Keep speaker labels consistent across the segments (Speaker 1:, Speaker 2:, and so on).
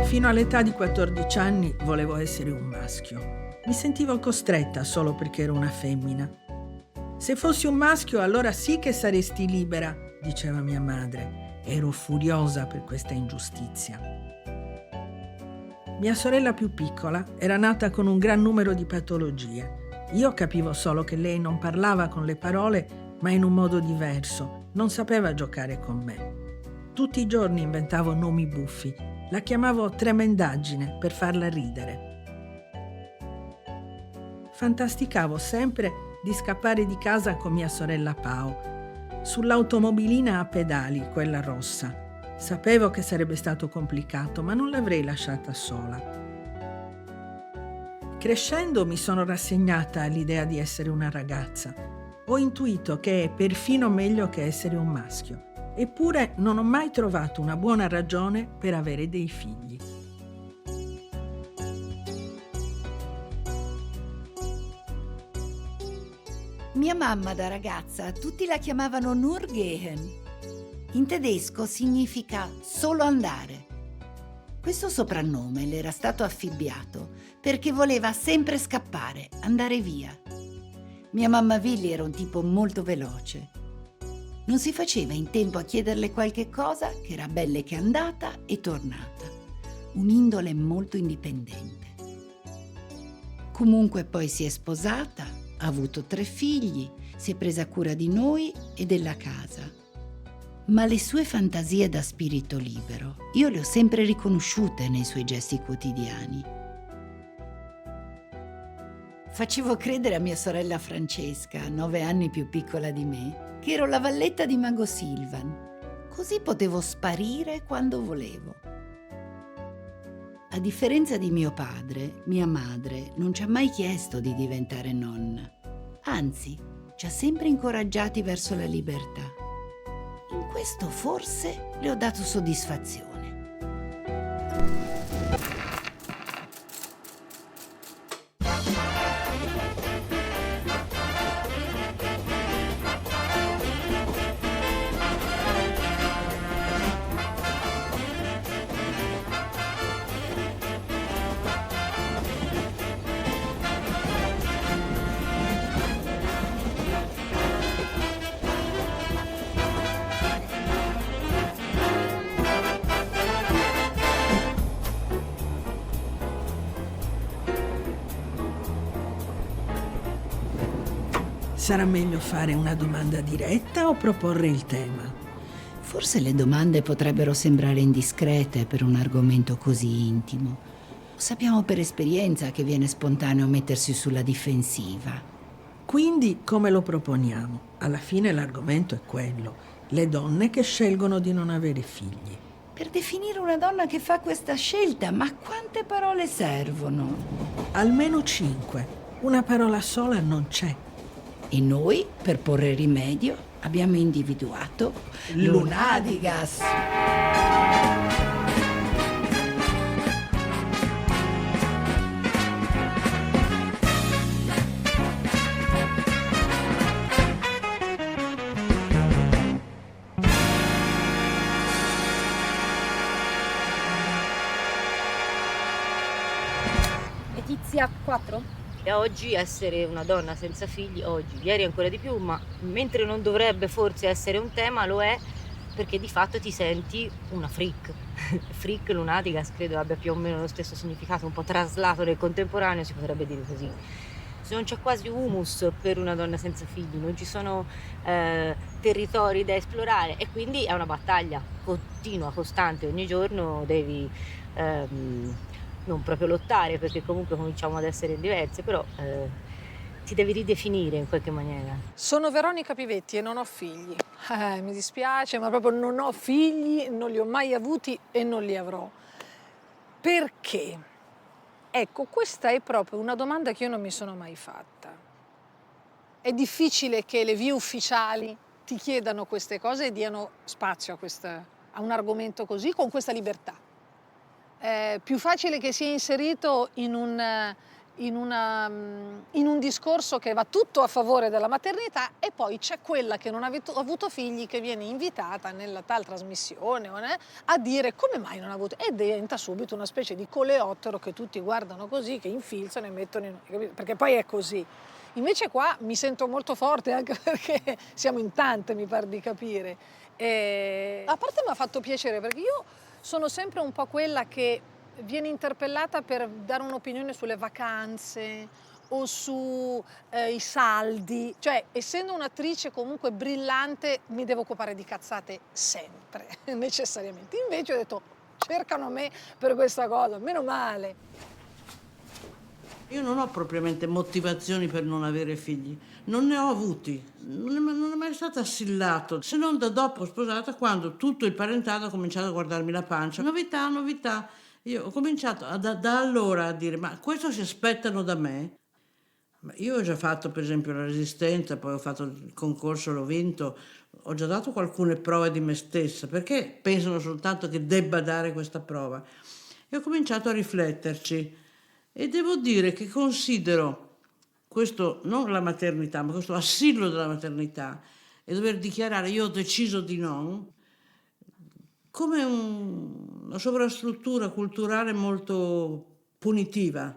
Speaker 1: Fino all'età di 14 anni volevo essere un maschio. Mi sentivo costretta solo perché ero una femmina. Se fossi un maschio, allora sì che saresti libera, diceva mia madre. Ero furiosa per questa ingiustizia. Mia sorella più piccola era nata con un gran numero di patologie. Io capivo solo che lei non parlava con le parole, ma in un modo diverso. Non sapeva giocare con me. Tutti i giorni inventavo nomi buffi. La chiamavo Tremendaggine per farla ridere. Fantasticavo sempre di scappare di casa con mia sorella Pao, sull'automobilina a pedali, quella rossa. Sapevo che sarebbe stato complicato, ma non l'avrei lasciata sola. Crescendo mi sono rassegnata all'idea di essere una ragazza. Ho intuito che è perfino meglio che essere un maschio. Eppure non ho mai trovato una buona ragione per avere dei figli.
Speaker 2: Mia mamma da ragazza tutti la chiamavano nur gehen. In tedesco significa solo andare. Questo soprannome le era stato affibbiato perché voleva sempre scappare, andare via. Mia mamma Willy era un tipo molto veloce. Non si faceva in tempo a chiederle qualche cosa che era belle che è andata e tornata. Un'indole molto indipendente. Comunque poi si è sposata, ha avuto 3 figli, si è presa cura di noi e della casa. Ma le sue fantasie da spirito libero io le ho sempre riconosciute nei suoi gesti quotidiani. Facevo credere a mia sorella Francesca, 9 anni più piccola di me, che ero la valletta di Mago Silvan. Così potevo sparire quando volevo. A differenza di mio padre, mia madre non ci ha mai chiesto di diventare nonna. Anzi, ci ha sempre incoraggiati verso la libertà. In questo forse le ho dato soddisfazione.
Speaker 1: Sarà meglio fare una domanda diretta o proporre il tema?
Speaker 2: Forse le domande potrebbero sembrare indiscrete per un argomento così intimo. Sappiamo per esperienza che viene spontaneo mettersi sulla difensiva.
Speaker 1: Quindi come lo proponiamo? Alla fine l'argomento è quello: le donne che scelgono di non avere figli.
Speaker 2: Per definire una donna che fa questa scelta, ma quante parole servono?
Speaker 1: Almeno 5. Una parola sola non c'è.
Speaker 2: E noi, per porre rimedio, abbiamo individuato l'Unadigas.
Speaker 3: Letizia 4? E oggi essere una donna senza figli, oggi, ieri ancora di più, ma mentre non dovrebbe forse essere un tema, lo è, perché di fatto ti senti una freak. Freak, lunaticas, credo abbia più o meno lo stesso significato, un po' traslato nel contemporaneo, si potrebbe dire così. Se non c'è quasi humus per una donna senza figli, non ci sono territori da esplorare, e quindi è una battaglia continua, costante, ogni giorno devi non proprio lottare, perché comunque cominciamo ad essere diverse, però ti devi ridefinire in qualche maniera.
Speaker 4: Sono Veronica Pivetti e non ho figli. Mi dispiace, ma proprio non ho figli, non li ho mai avuti e non li avrò. Perché? Ecco, questa è proprio una domanda che io non mi sono mai fatta. È difficile che le vie ufficiali ti chiedano queste cose e diano spazio a un argomento così, con questa libertà. Più facile che sia inserito in in un discorso che va tutto a favore della maternità, e poi c'è quella che non ha avuto figli, che viene invitata nella tal trasmissione a dire come mai non ha avuto, e diventa subito una specie di coleottero che tutti guardano così, che infilzano e mettono in, perché poi è così. Invece qua mi sento molto forte, anche perché siamo in tante, mi pare di capire. A parte mi ha fatto piacere, perché io sono sempre un po' quella che viene interpellata per dare un'opinione sulle vacanze o su i saldi, cioè essendo un'attrice comunque brillante mi devo occupare di cazzate sempre, necessariamente. Invece ho detto cercano me per questa cosa, meno male.
Speaker 5: Io non ho propriamente motivazioni per non avere figli, non ne ho avuti, non è mai stato assillato, se non da dopo sposata, quando tutto il parentato ha cominciato a guardarmi la pancia. Novità, novità. Io ho cominciato da allora a dire, ma questo si aspettano da me? Io ho già fatto per esempio la Resistenza, poi ho fatto il concorso, l'ho vinto, ho già dato alcune prove di me stessa, perché pensano soltanto che debba dare questa prova? E ho cominciato a rifletterci e devo dire che considero questo, non la maternità, ma questo assillo della maternità e dover dichiarare io ho deciso di non, come una sovrastruttura culturale molto punitiva.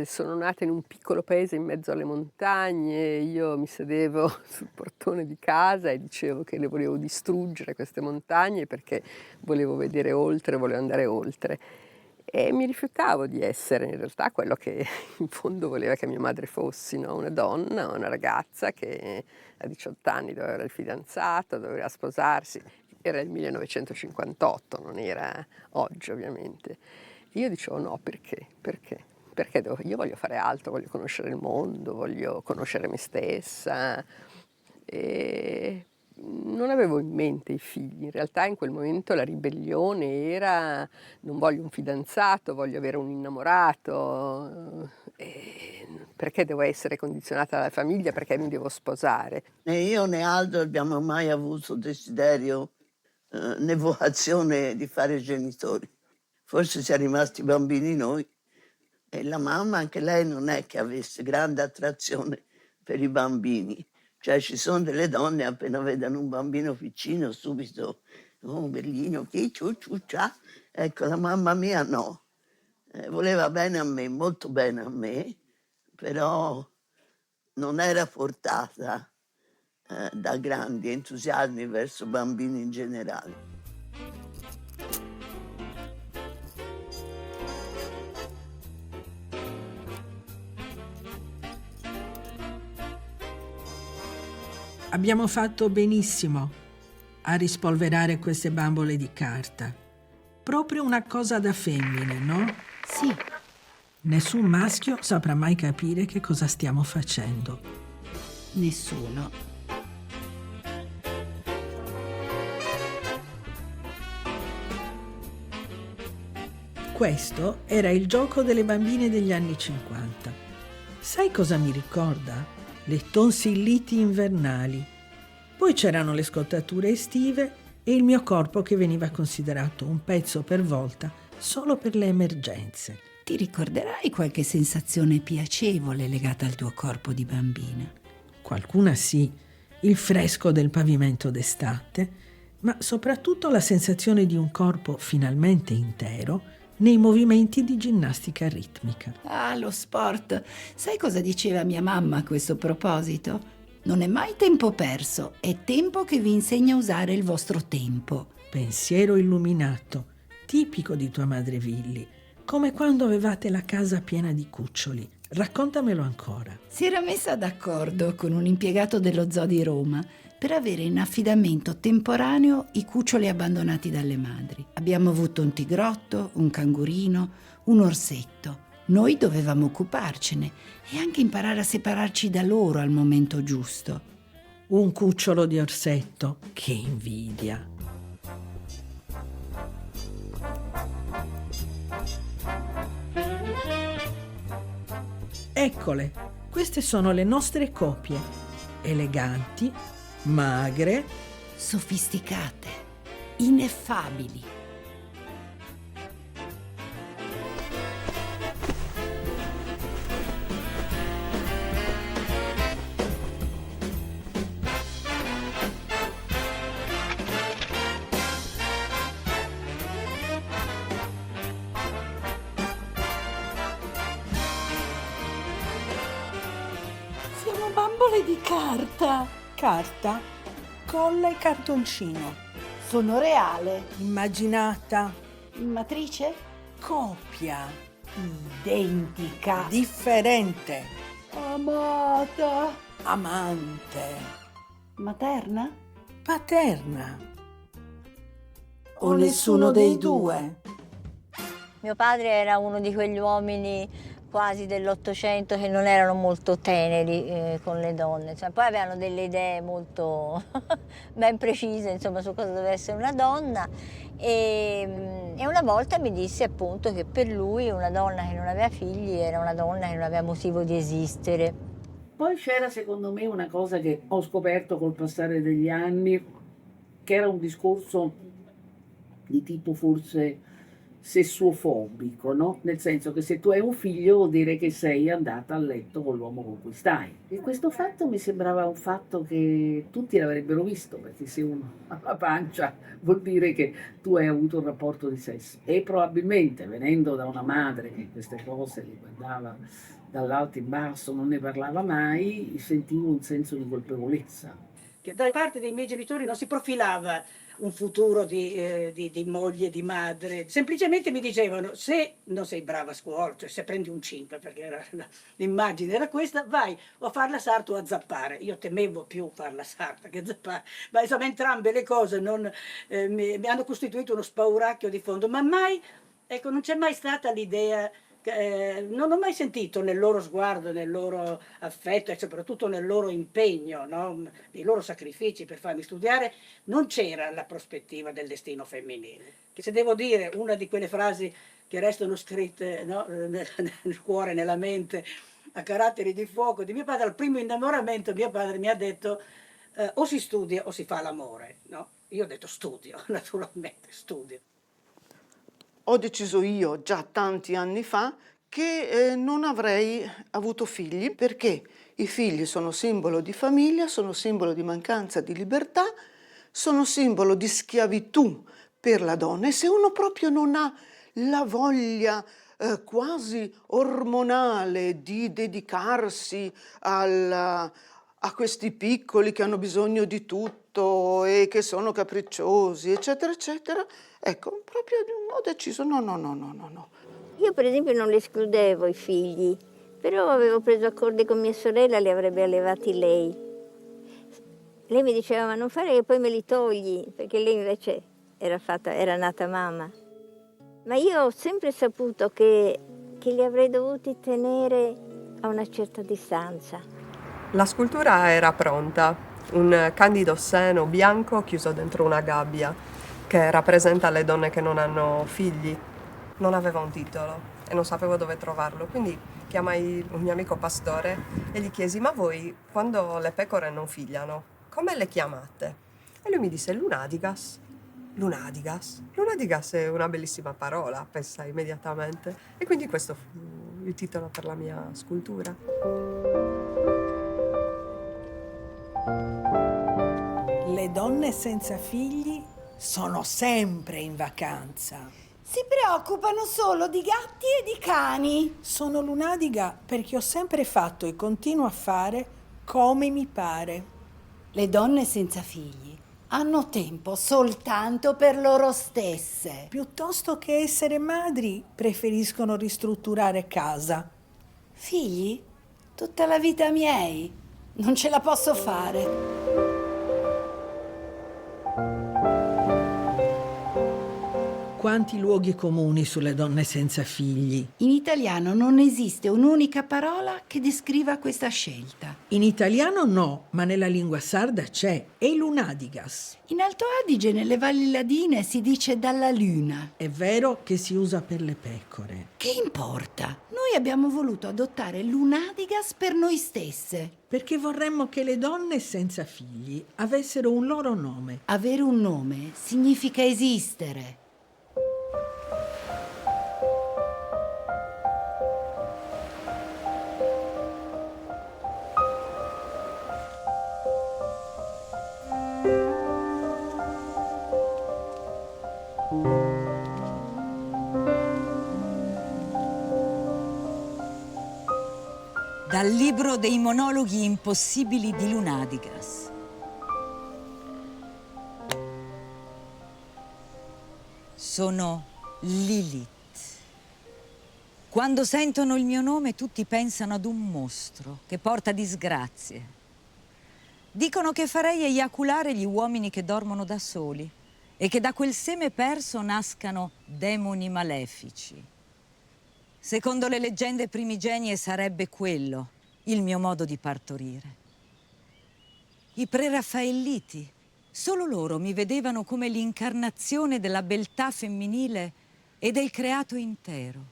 Speaker 6: Sono nata in un piccolo paese in mezzo alle montagne, io mi sedevo sul portone di casa e dicevo che le volevo distruggere queste montagne perché volevo vedere oltre, volevo andare oltre. E mi rifiutavo di essere in realtà quello che in fondo voleva che mia madre fossi, no? Una donna, una ragazza che a 18 anni doveva avere il fidanzato, doveva sposarsi. Era il 1958, non era oggi ovviamente. Io dicevo no, perché? Perché io voglio fare altro, voglio conoscere il mondo, voglio conoscere me stessa. E non avevo in mente i figli, in realtà in quel momento la ribellione era non voglio un fidanzato, voglio avere un innamorato, perché devo essere condizionata dalla famiglia, perché mi devo sposare.
Speaker 7: Né io né Aldo abbiamo mai avuto desiderio né vocazione di fare genitori. Forse siamo rimasti bambini noi e la mamma anche lei non è che avesse grande attrazione per i bambini. Cioè ci sono delle donne appena vedono un bambino piccino subito un bellino, chi ciu ciu cia. Ecco, la mamma mia no, voleva bene a me, molto bene a me, però non era portata da grandi entusiasmi verso bambini in generale.
Speaker 1: Abbiamo fatto benissimo a rispolverare queste bambole di carta. Proprio una cosa da femmine, no?
Speaker 2: Sì,
Speaker 1: Nessun maschio saprà mai capire che cosa stiamo facendo.
Speaker 2: nessuno.
Speaker 1: Questo era il gioco delle bambine degli anni 50. Sai cosa mi ricorda? Le tonsilliti invernali. Poi c'erano le scottature estive e il mio corpo che veniva considerato un pezzo per volta solo per le emergenze.
Speaker 2: Ti ricorderai qualche sensazione piacevole legata al tuo corpo di bambina?
Speaker 1: Qualcuna sì, il fresco del pavimento d'estate, ma soprattutto la sensazione di un corpo finalmente intero nei movimenti di ginnastica ritmica.
Speaker 2: Ah, lo sport. Sai cosa diceva mia mamma a questo proposito? Non è mai tempo perso, è tempo che vi insegna a usare il vostro tempo.
Speaker 1: Pensiero illuminato, tipico di tua madre Villi, come quando avevate la casa piena di cuccioli. Raccontamelo ancora.
Speaker 2: Si era messa d'accordo con un impiegato dello zoo di Roma per avere in affidamento temporaneo i cuccioli abbandonati dalle madri. Abbiamo avuto un tigrotto, un cangurino, un orsetto. Noi dovevamo occuparcene e anche imparare a separarci da loro al momento giusto.
Speaker 1: Un cucciolo di orsetto, che invidia! Eccole, queste sono le nostre copie, eleganti, magre,
Speaker 2: Sofisticate, ineffabili.
Speaker 1: Bambole di carta. Carta, colla e cartoncino.
Speaker 2: Sono reale.
Speaker 1: Immaginata.
Speaker 2: Matrice?
Speaker 1: Copia.
Speaker 2: Identica.
Speaker 1: Differente.
Speaker 2: Amata.
Speaker 1: Amante.
Speaker 2: Materna?
Speaker 1: Paterna. O nessuno dei due.
Speaker 8: Mio padre era uno di quegli uomini quasi dell'Ottocento che non erano molto teneri con le donne. Cioè, poi avevano delle idee molto ben precise, insomma, su cosa doveva essere una donna. E una volta mi disse appunto che per lui una donna che non aveva figli era una donna che non aveva motivo di esistere.
Speaker 9: Poi c'era secondo me una cosa che ho scoperto col passare degli anni, che era un discorso di tipo forse sessuofobico, no? Nel senso che se tu hai un figlio vuol dire che sei andata a letto con l'uomo con cui stai. E questo fatto mi sembrava un fatto che tutti l'avrebbero visto, perché se uno ha la pancia vuol dire che tu hai avuto un rapporto di sesso. E probabilmente, venendo da una madre che queste cose le guardava dall'alto in basso, non ne parlava mai, sentivo un senso di colpevolezza.
Speaker 10: Che da parte dei miei genitori non si profilava un futuro di moglie, di madre. Semplicemente mi dicevano: se non sei brava a scuola, cioè se prendi un 5, perché l'immagine era questa, vai o a far la sarta o a zappare. Io temevo più far la sarta che zappare, ma insomma entrambe le cose mi hanno costituito uno spauracchio di fondo, ma mai, ecco, non c'è mai stata l'idea. Non ho mai sentito nel loro sguardo, nel loro affetto e soprattutto nel loro impegno, no? Nei loro sacrifici per farmi studiare, non c'era la prospettiva del destino femminile. Che se devo dire una di quelle frasi che restano scritte, no? nel cuore, nella mente, a caratteri di fuoco di mio padre, al primo innamoramento mio padre mi ha detto o si studia o si fa l'amore. No? Io ho detto studio, naturalmente studio.
Speaker 11: Ho deciso io, già tanti anni fa, che non avrei avuto figli, perché i figli sono simbolo di famiglia, sono simbolo di mancanza di libertà, sono simbolo di schiavitù per la donna. E se uno proprio non ha la voglia quasi ormonale di dedicarsi a questi piccoli che hanno bisogno di tutto e che sono capricciosi, eccetera, eccetera, ecco, proprio ho deciso no.
Speaker 8: Io per esempio non le escludevo i figli, però avevo preso accordi con mia sorella, li avrebbe allevati lei. Lei mi diceva: ma non fare che poi me li togli, perché lei invece era nata mamma. Ma io ho sempre saputo che li avrei dovuti tenere a una certa distanza.
Speaker 6: La scultura era pronta, un candido seno bianco chiuso dentro una gabbia, che rappresenta le donne che non hanno figli. Non aveva un titolo e non sapevo dove trovarlo, quindi chiamai un mio amico pastore e gli chiesi: ma voi, quando le pecore non figliano, come le chiamate? E lui mi disse: lunadigas. Lunadigas? Lunadigas è una bellissima parola, pensai immediatamente. E quindi questo fu il titolo per la mia scultura.
Speaker 1: Le donne senza figli sono sempre in vacanza.
Speaker 2: Si preoccupano solo di gatti e di cani.
Speaker 1: Sono lunadiga perché ho sempre fatto e continuo a fare come mi pare.
Speaker 2: Le donne senza figli hanno tempo soltanto per loro stesse.
Speaker 1: Piuttosto che essere madri, preferiscono ristrutturare casa.
Speaker 2: Figli? Tutta la vita miei. Non ce la posso fare.
Speaker 1: Quanti luoghi comuni sulle donne senza figli.
Speaker 2: In italiano non esiste un'unica parola che descriva questa scelta.
Speaker 1: In italiano no, ma nella lingua sarda c'è, è lunadigas.
Speaker 2: In Alto Adige, nelle valli ladine, si dice dalla luna.
Speaker 1: È vero che si usa per le pecore.
Speaker 2: Che importa? Noi abbiamo voluto adottare lunadigas per noi stesse.
Speaker 1: Perché vorremmo che le donne senza figli avessero un loro nome.
Speaker 2: Avere un nome significa esistere.
Speaker 12: Dal libro dei monologhi impossibili di Lunadigas. Sono Lilith. Quando sentono il mio nome tutti pensano ad un mostro che porta disgrazie. Dicono che farei eiaculare gli uomini che dormono da soli e che da quel seme perso nascano demoni malefici. Secondo le leggende primigenie sarebbe quello il mio modo di partorire. I preraffaelliti, solo loro mi vedevano come l'incarnazione della beltà femminile e del creato intero.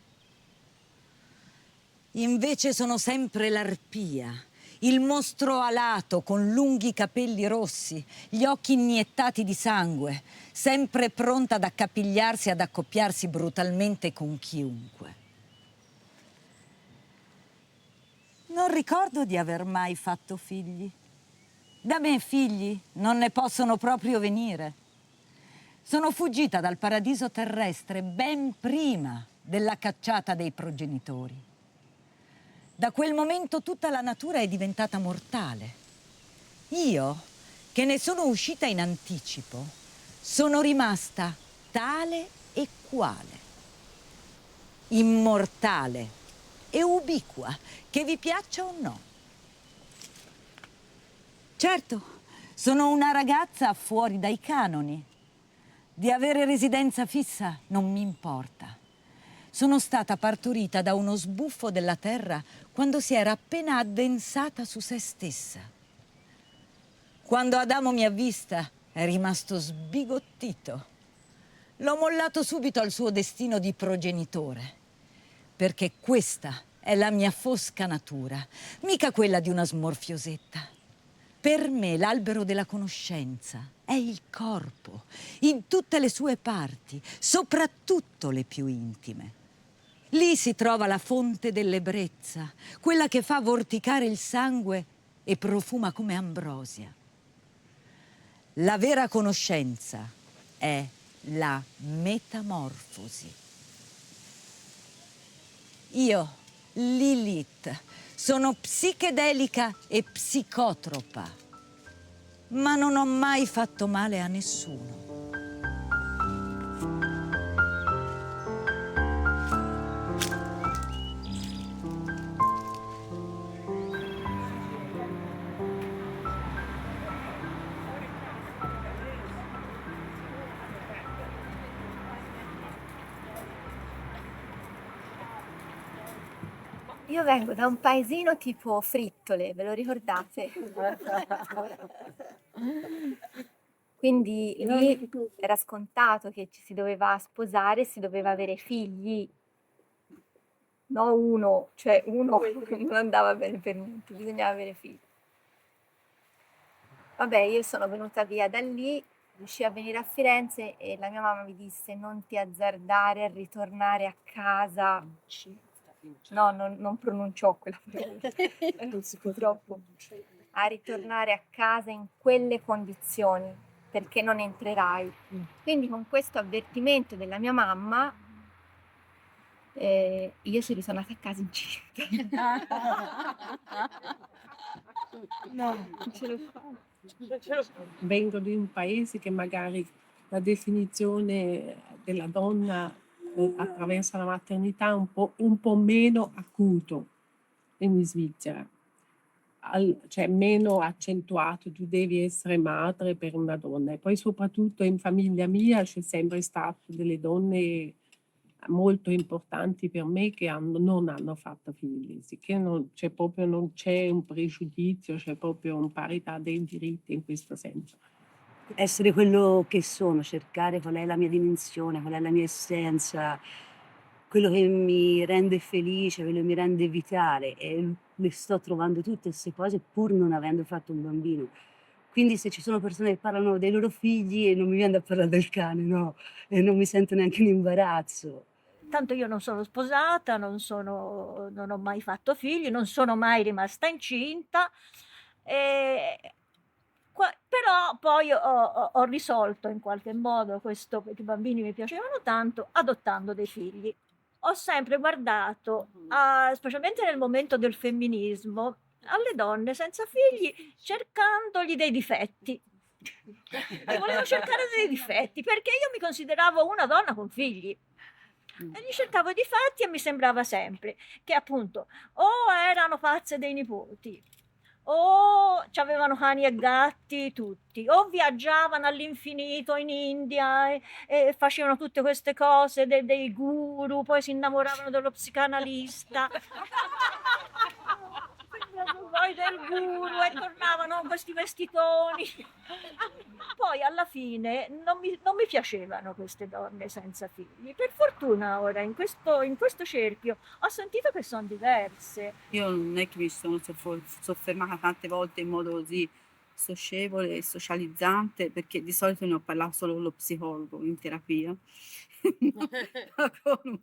Speaker 12: Invece sono sempre l'arpia, il mostro alato con lunghi capelli rossi, gli occhi iniettati di sangue, sempre pronta ad accapigliarsi e ad accoppiarsi brutalmente con chiunque. Non ricordo di aver mai fatto figli. Da me figli non ne possono proprio venire. Sono fuggita dal paradiso terrestre ben prima della cacciata dei progenitori. Da quel momento tutta la natura è diventata mortale. Io, che ne sono uscita in anticipo, sono rimasta tale e quale. Immortale e ubiqua, che vi piaccia o no. Certo, sono una ragazza fuori dai canoni. Di avere residenza fissa non mi importa. Sono stata partorita da uno sbuffo della terra quando si era appena addensata su se stessa. Quando Adamo mi ha vista, è rimasto sbigottito. L'ho mollato subito al suo destino di progenitore, perché questa è la mia fosca natura, mica quella di una smorfiosetta. Per me l'albero della conoscenza è il corpo, in tutte le sue parti, soprattutto le più intime. Lì si trova la fonte dell'ebbrezza, quella che fa vorticare il sangue e profuma come ambrosia. La vera conoscenza è la metamorfosi. Io, Lilith, sono psichedelica e psicotropa, ma non ho mai fatto male a nessuno.
Speaker 13: Io vengo da un paesino tipo Frittole, ve lo ricordate? Quindi lì era scontato che ci si doveva sposare e si doveva avere figli. No uno, cioè uno non andava bene per niente, bisognava avere figli. Vabbè, io sono venuta via da lì, riuscii a venire a Firenze e la mia mamma mi disse non ti azzardare a ritornare a casa. No, non pronunciò quella parola, purtroppo. A ritornare a casa in quelle condizioni, perché non entrerai. Quindi con questo avvertimento della mia mamma, io sono ritornata a casa incinta. No, non ce l'ho fatta.
Speaker 14: Vengo di un paese che magari la definizione della donna attraverso la maternità è un po' meno acuto in Svizzera, cioè meno accentuato, tu devi essere madre per una donna. E poi soprattutto in famiglia mia c'è sempre stato delle donne molto importanti per me che non hanno fatto figli, che non c'è un pregiudizio, c'è proprio un parità dei diritti in questo senso.
Speaker 15: Essere quello che sono, cercare qual è la mia dimensione, qual è la mia essenza, quello che mi rende felice, quello che mi rende vitale, e le sto trovando tutte queste cose pur non avendo fatto un bambino. Quindi se ci sono persone che parlano dei loro figli e non mi viene da parlare del cane, no, e non mi sento neanche un imbarazzo.
Speaker 16: Tanto io non sono sposata, non ho mai fatto figli, non sono mai rimasta incinta, però poi ho risolto in qualche modo questo, perché i bambini mi piacevano tanto, adottando dei figli. ho sempre guardato, specialmente nel momento del femminismo, alle donne senza figli cercandogli dei difetti. Gli volevo cercare dei difetti perché io mi consideravo una donna con figli. E gli cercavo i difetti e mi sembrava sempre che appunto o erano pazze dei nipoti, o avevano cani e gatti tutti, o viaggiavano all'infinito in India e facevano tutte queste cose dei guru, poi si innamoravano dello psicanalista. Poi del guru e tornavano con questi vestitoni. Poi alla fine non mi piacevano queste donne senza figli. Per fortuna ora in questo cerchio ho sentito che sono diverse.
Speaker 17: Io non è che mi sono soffermata tante volte in modo così socievole e socializzante, perché di solito ne ho parlato solo con lo psicologo in terapia, con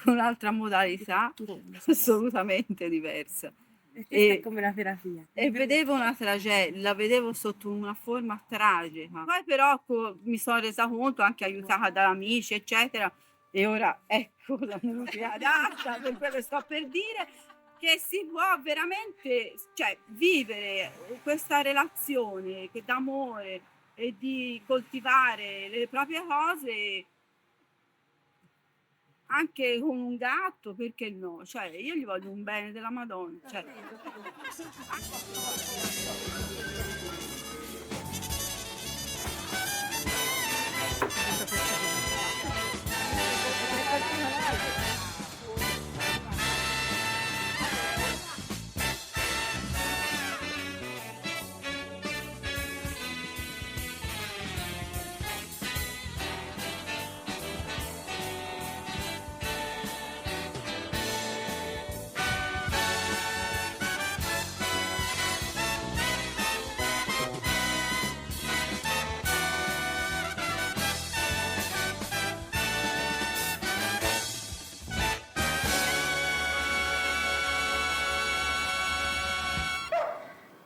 Speaker 17: un'altra modalità assolutamente diversa.
Speaker 18: È come la terapia.
Speaker 17: E vedevo una tragedia, la vedevo sotto una forma tragica. Poi però mi sono resa conto, anche aiutata da amici, eccetera, e ora ecco la mia data, per quello che sto per dire, che si può veramente, cioè, vivere questa relazione d'amore e di coltivare le proprie cose anche con un gatto, perché no? Cioè, io gli voglio un bene della Madonna. Cioè.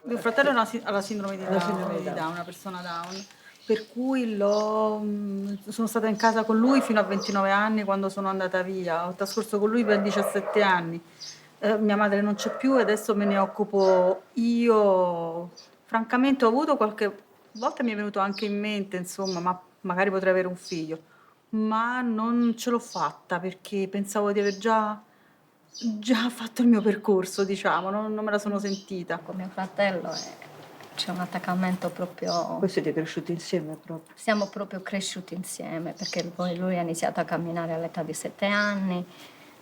Speaker 18: Mio fratello ha la sindrome di Down, una persona Down, per cui sono stata in casa con lui fino a 29 anni quando sono andata via. Ho trascorso con lui per 17 anni. Mia madre non c'è più e adesso me ne occupo io. Francamente ho avuto qualche volta, mi è venuto anche in mente, insomma, ma magari potrei avere un figlio, ma non ce l'ho fatta perché pensavo di aver già fatto il mio percorso, diciamo, non me la sono sentita.
Speaker 19: Con mio fratello c'è un attaccamento proprio.
Speaker 18: Voi siete cresciuti insieme proprio?
Speaker 19: Siamo proprio cresciuti insieme perché poi lui ha iniziato a camminare all'età di 7 anni,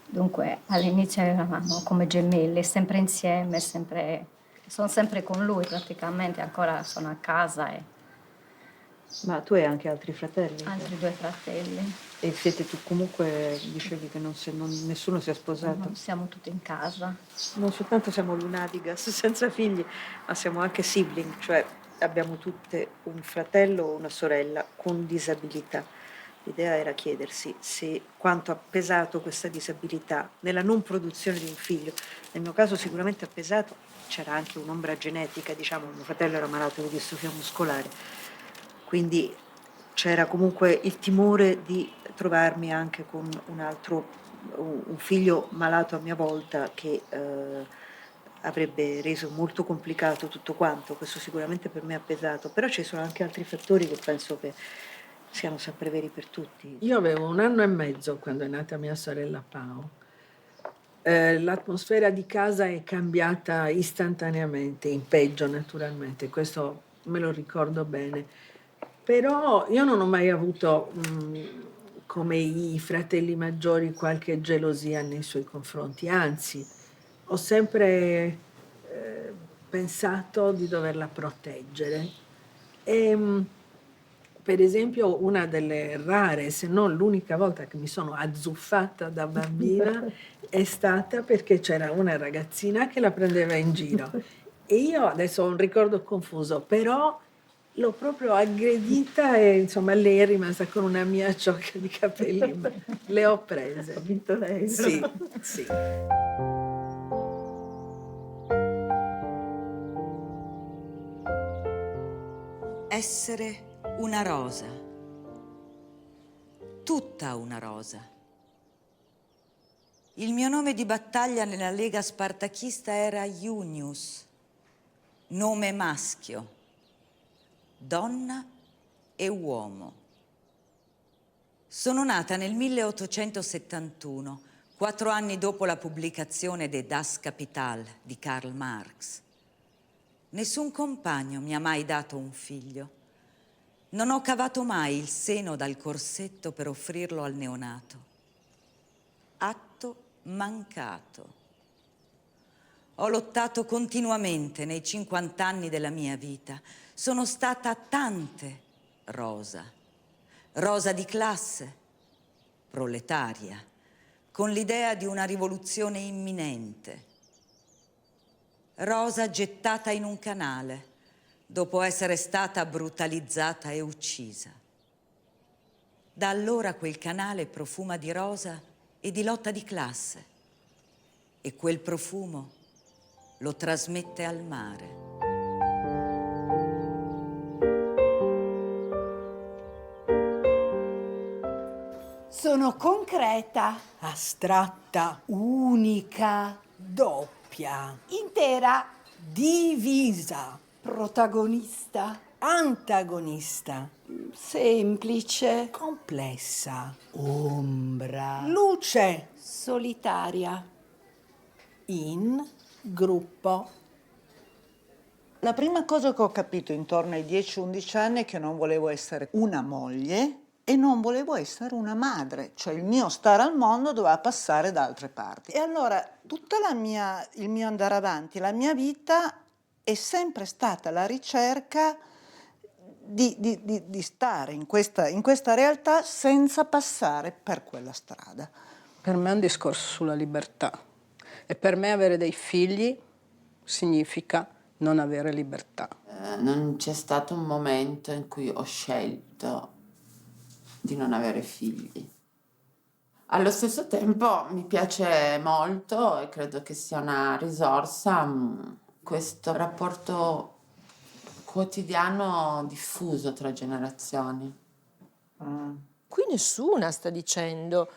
Speaker 19: dunque all'inizio eravamo come gemelli, sempre insieme, sono sempre con lui praticamente, ancora sono a casa.
Speaker 18: Ma tu hai anche altri fratelli?
Speaker 19: Altri 2 fratelli.
Speaker 18: E siete tu comunque, dicevi che nessuno si è sposato?
Speaker 19: No, siamo tutti in casa.
Speaker 18: Non soltanto siamo lunatigas senza figli, ma siamo anche sibling, cioè abbiamo tutte un fratello o una sorella con disabilità. L'idea era chiedersi quanto ha pesato questa disabilità nella non produzione di un figlio. Nel mio caso sicuramente ha pesato, c'era anche un'ombra genetica, diciamo, mio fratello era malato di distrofia muscolare, quindi c'era comunque il timore di trovarmi anche con un figlio malato a mia volta che avrebbe reso molto complicato tutto quanto. Questo sicuramente per me ha pesato, però ci sono anche altri fattori che penso che siano sempre veri per tutti.
Speaker 1: Io avevo 1 anno e mezzo quando è nata mia sorella Pao. L'atmosfera di casa è cambiata istantaneamente, in peggio naturalmente, questo me lo ricordo bene. Però io non ho mai avuto, come i fratelli maggiori, qualche gelosia nei suoi confronti, anzi, ho sempre pensato di doverla proteggere. Per esempio, una delle rare, se non l'unica volta che mi sono azzuffata da bambina è stata perché c'era una ragazzina che la prendeva in giro. E io adesso ho un ricordo confuso, però l'ho proprio aggredita e insomma lei è rimasta con una mia ciocca di capelli, ma le ho prese.
Speaker 18: Ha vinto lei?
Speaker 1: Sì, sì.
Speaker 12: Essere una rosa, tutta una rosa. Il mio nome di battaglia nella Lega Spartachista era Junius, nome maschio, donna e uomo. Sono nata nel 1871, 4 anni dopo la pubblicazione de Das Kapital di Karl Marx. Nessun compagno mi ha mai dato un figlio. Non ho cavato mai il seno dal corsetto per offrirlo al neonato. Atto mancato. Ho lottato continuamente nei 50 anni della mia vita. Sono stata tante Rosa. Rosa di classe, proletaria, con l'idea di una rivoluzione imminente. Rosa gettata in un canale, dopo essere stata brutalizzata e uccisa. Da allora quel canale profuma di rosa e di lotta di classe, e quel profumo lo trasmette al mare.
Speaker 2: Sono concreta,
Speaker 1: Astratta,
Speaker 2: unica,
Speaker 1: doppia,
Speaker 2: intera,
Speaker 1: divisa,
Speaker 2: protagonista,
Speaker 1: antagonista,
Speaker 2: semplice,
Speaker 1: complessa,
Speaker 2: ombra,
Speaker 1: luce,
Speaker 2: solitaria.
Speaker 1: in gruppo.
Speaker 20: La prima cosa che ho capito intorno ai 10-11 anni è che non volevo essere una moglie e non volevo essere una madre, cioè il mio stare al mondo doveva passare da altre parti. E allora tutto il mio andare avanti, la mia vita è sempre stata la ricerca di stare in questa realtà senza passare per quella strada.
Speaker 4: Per me è un discorso sulla libertà e per me avere dei figli significa non avere libertà.
Speaker 21: Non c'è stato un momento in cui ho scelto di non avere figli. Allo stesso tempo mi piace molto e credo che sia una risorsa questo rapporto quotidiano diffuso tra generazioni.
Speaker 22: Qui nessuna sta dicendo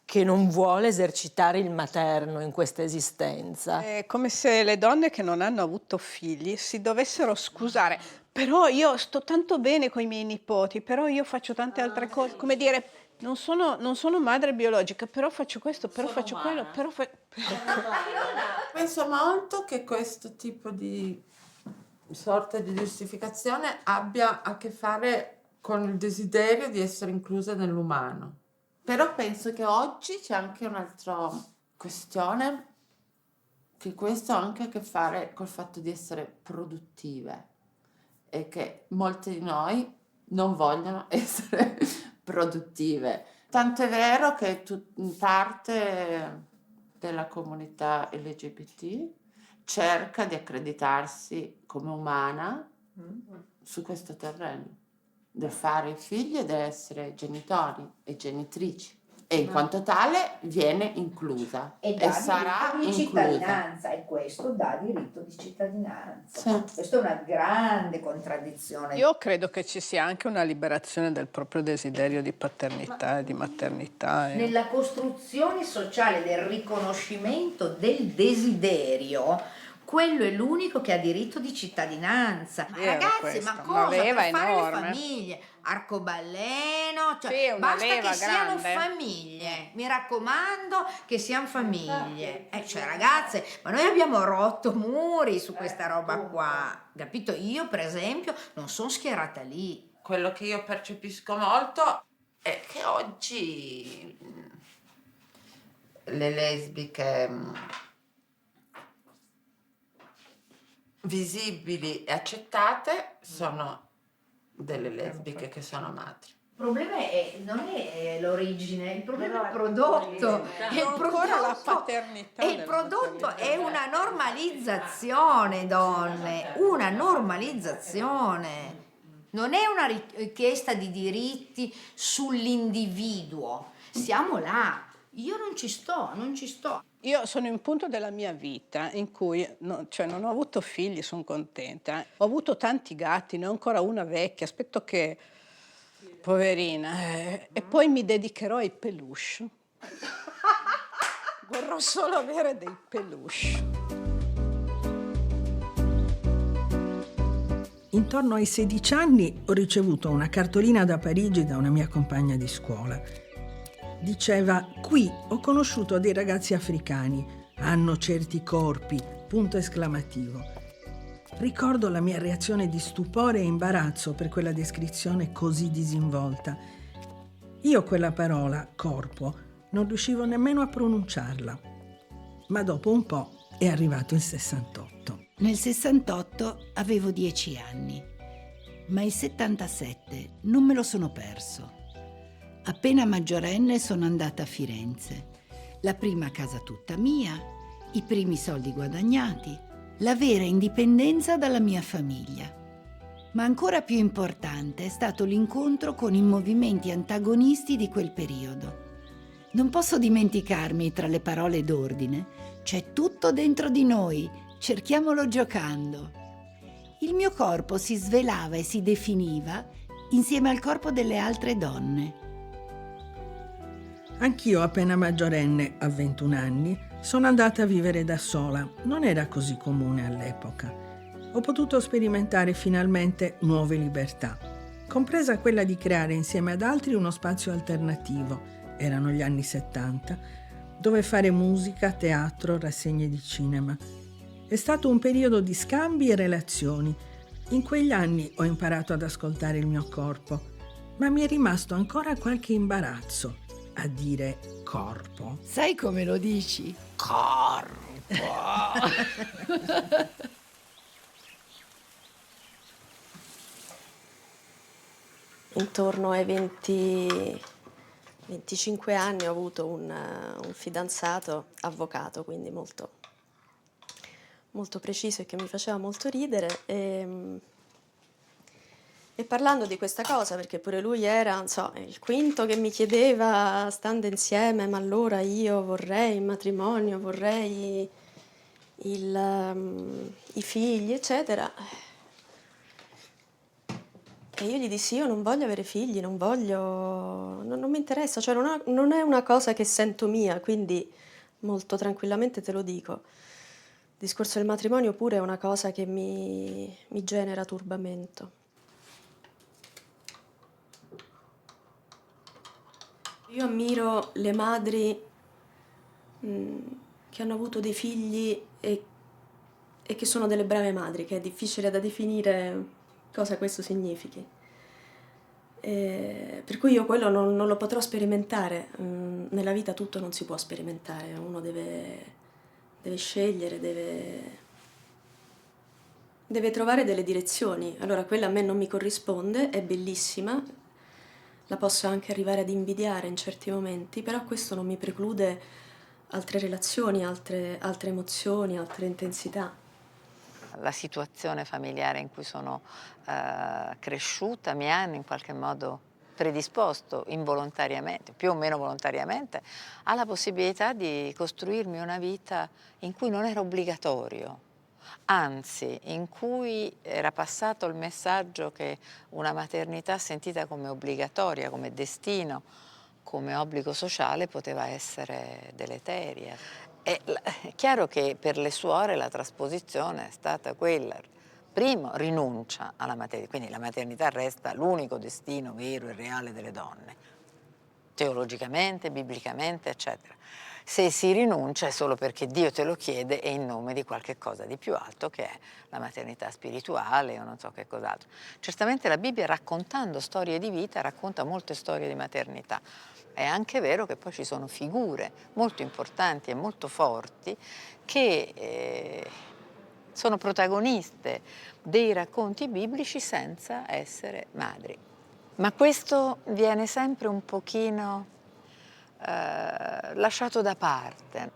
Speaker 22: che non vuole esercitare il materno in questa esistenza.
Speaker 11: È come se le donne che non hanno avuto figli si dovessero scusare. Però io sto tanto bene con i miei nipoti, però io faccio tante altre cose. Come dire, non sono madre biologica, però faccio questo, però faccio quello, però
Speaker 21: Penso molto che questo tipo di sorta di giustificazione abbia a che fare con il desiderio di essere inclusa nell'umano. Però penso che oggi c'è anche un'altra questione, che questo ha anche a che fare col fatto di essere produttive e che molte di noi non vogliono essere produttive. Tanto è vero che parte della comunità LGBT cerca di accreditarsi come umana su questo terreno, del fare figli e dell'essere genitori e genitrici. E in quanto tale viene inclusa e sarà
Speaker 2: di
Speaker 21: inclusa.
Speaker 2: cittadinanza, e questo dà diritto di cittadinanza.
Speaker 21: Sì.
Speaker 2: Questa è una grande contraddizione.
Speaker 4: Io credo che ci sia anche una liberazione del proprio desiderio di paternità e di maternità.
Speaker 2: Nella costruzione sociale del riconoscimento del desiderio, quello è l'unico che ha diritto di cittadinanza. Ma ragazzi,
Speaker 4: questo,
Speaker 2: ma
Speaker 4: una
Speaker 2: cosa?
Speaker 4: leva
Speaker 2: Per fare
Speaker 4: enorme.
Speaker 2: le famiglie, arcobaleno, cioè
Speaker 4: Sì, una
Speaker 2: basta
Speaker 4: leva
Speaker 2: che siano
Speaker 4: grande.
Speaker 2: famiglie. Mi raccomando che siano famiglie. Cioè ragazze, ma noi abbiamo rotto muri su questa roba qua. Capito? Io per esempio non sono schierata lì.
Speaker 21: Quello che io percepisco molto è che oggi le lesbiche visibili e accettate sono delle lesbiche che sono madri.
Speaker 2: Il problema non è l'origine, il problema è il prodotto.
Speaker 4: La paternità.
Speaker 2: E il prodotto è una normalizzazione, donne, una normalizzazione. Non è una richiesta di diritti sull'individuo. Siamo là. Io non ci sto.
Speaker 4: Io sono in un punto della mia vita in cui non ho avuto figli, sono contenta. Ho avuto tanti gatti, ne ho ancora una vecchia, aspetto che... Poverina. E poi mi dedicherò ai peluche. vorrò solo avere dei peluche.
Speaker 1: Intorno ai 16 anni ho ricevuto una cartolina da Parigi da una mia compagna di scuola. Diceva: qui ho conosciuto dei ragazzi africani, hanno certi corpi, punto esclamativo. Ricordo la mia reazione di stupore e imbarazzo per quella descrizione così disinvolta. Io quella parola, corpo, non riuscivo nemmeno a pronunciarla. Ma dopo un po' è arrivato il 68.
Speaker 2: Nel 68 avevo 10 anni, ma il 77 non me lo sono perso. Appena maggiorenne sono andata a Firenze. La prima casa tutta mia, i primi soldi guadagnati, la vera indipendenza dalla mia famiglia. Ma ancora più importante è stato l'incontro con i movimenti antagonisti di quel periodo. Non posso dimenticarmi, tra le parole d'ordine, c'è tutto dentro di noi, cerchiamolo giocando. Il mio corpo si svelava e si definiva insieme al corpo delle altre donne.
Speaker 1: Anch'io, appena maggiorenne, a 21 anni, sono andata a vivere da sola. Non era così comune all'epoca. Ho potuto sperimentare finalmente nuove libertà, compresa quella di creare insieme ad altri uno spazio alternativo, erano gli anni 70, dove fare musica, teatro, rassegne di cinema. È stato un periodo di scambi e relazioni. In quegli anni ho imparato ad ascoltare il mio corpo, ma mi è rimasto ancora qualche imbarazzo a dire corpo.
Speaker 2: Sai come lo dici?
Speaker 1: Corpo!
Speaker 3: Intorno ai 25 anni ho avuto un fidanzato avvocato, quindi molto preciso e che mi faceva molto ridere. E parlando di questa cosa, perché pure lui era, non so, il quinto che mi chiedeva, stando insieme, ma allora io vorrei il matrimonio, vorrei i figli, eccetera. E io gli dissi: io non voglio avere figli, non mi interessa, cioè non è una cosa che sento mia, quindi molto tranquillamente te lo dico. Il discorso del matrimonio pure è una cosa che mi genera turbamento. Io ammiro le madri che hanno avuto dei figli e che sono delle brave madri, che è difficile da definire cosa questo significhi. Per cui io quello non lo potrò sperimentare. Nella vita tutto non si può sperimentare, uno deve scegliere, deve trovare delle direzioni. Allora quella a me non mi corrisponde, è bellissima, la posso anche arrivare ad invidiare in certi momenti, però questo non mi preclude altre relazioni, altre emozioni, altre intensità.
Speaker 5: La situazione familiare in cui sono cresciuta mi hanno in qualche modo predisposto involontariamente, più o meno volontariamente, alla possibilità di costruirmi una vita in cui non era obbligatorio, anzi in cui era passato il messaggio che una maternità sentita come obbligatoria, come destino, come obbligo sociale poteva essere deleteria. È chiaro che per le suore la trasposizione è stata quella. Primo, rinuncia alla maternità, quindi la maternità resta l'unico destino vero e reale delle donne, teologicamente, biblicamente, eccetera. Se si rinuncia è solo perché Dio te lo chiede e in nome di qualche cosa di più alto, che è la maternità spirituale o non so che cos'altro. Certamente la Bibbia, raccontando storie di vita, racconta molte storie di maternità. È anche vero che poi ci sono figure molto importanti e molto forti che sono protagoniste dei racconti biblici senza essere madri. Ma questo viene sempre un pochino lasciato da parte,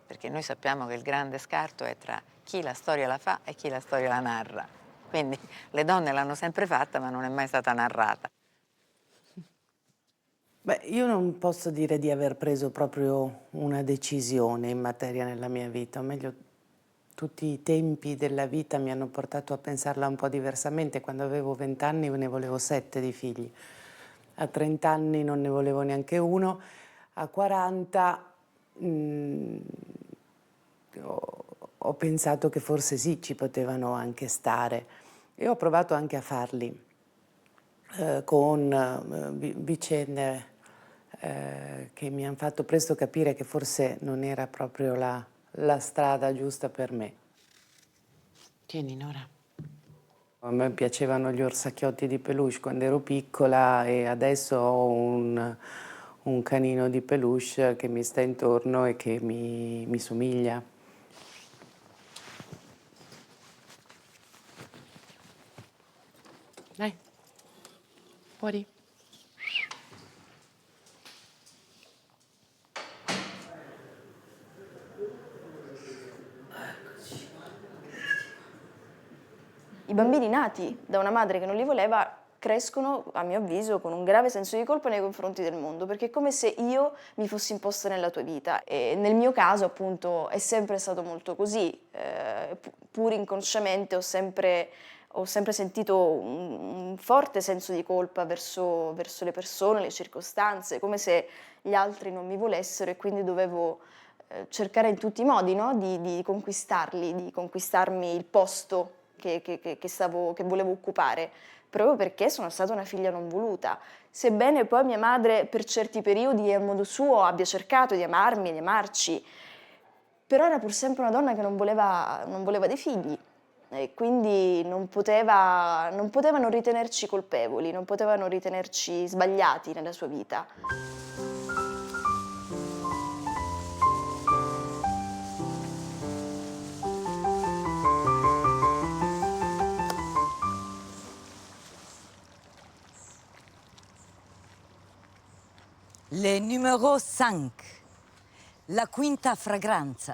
Speaker 5: perché noi sappiamo che il grande scarto è tra chi la storia la fa e chi la storia la narra. Quindi le donne l'hanno sempre fatta, ma non è mai stata narrata.
Speaker 23: Beh, io non posso dire di aver preso proprio una decisione in materia nella mia vita, o meglio, tutti i tempi della vita mi hanno portato a pensarla un po' diversamente. Quando avevo 20 anni ne volevo 7 di figli, a 30 anni non ne volevo neanche uno, a 40 ho pensato che forse sì, ci potevano anche stare, e ho provato anche a farli con vicende che mi hanno fatto presto capire che forse non era proprio la strada giusta per me. Tieni, Nora. A me piacevano gli orsacchiotti di peluche quando ero piccola, e adesso ho un canino di peluche che mi sta intorno e che mi somiglia.
Speaker 7: Dai, fuori.
Speaker 3: I bambini nati da una madre che non li voleva crescono, a mio avviso, con un grave senso di colpa nei confronti del mondo, perché è come se io mi fossi imposta nella tua vita. E nel mio caso, appunto, è sempre stato molto così. Pur inconsciamente ho sempre sentito un forte senso di colpa verso le persone, le circostanze, come se gli altri non mi volessero, e quindi dovevo cercare in tutti i modi, no? di conquistarli, di conquistarmi il posto che volevo occupare, proprio perché sono stata una figlia non voluta. Sebbene poi mia madre per certi periodi a modo suo abbia cercato di amarmi e di amarci, però era pur sempre una donna che non voleva dei figli, e quindi non poteva non ritenerci colpevoli, non poteva non ritenerci sbagliati nella sua vita.
Speaker 12: Le numéro 5, la quinta fragranza,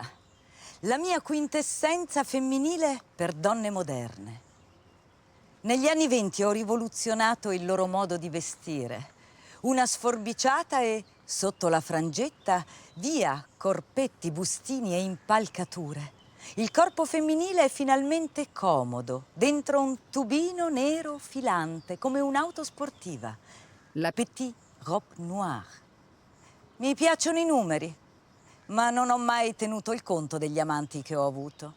Speaker 12: la mia quintessenza femminile per donne moderne. Negli anni '20 ho rivoluzionato il loro modo di vestire. Una sforbiciata e, sotto la frangetta, via corpetti, bustini e impalcature. Il corpo femminile è finalmente comodo, dentro un tubino nero filante, come un'auto sportiva. La petite robe noire. Mi piacciono i numeri, ma non ho mai tenuto il conto degli amanti che ho avuto.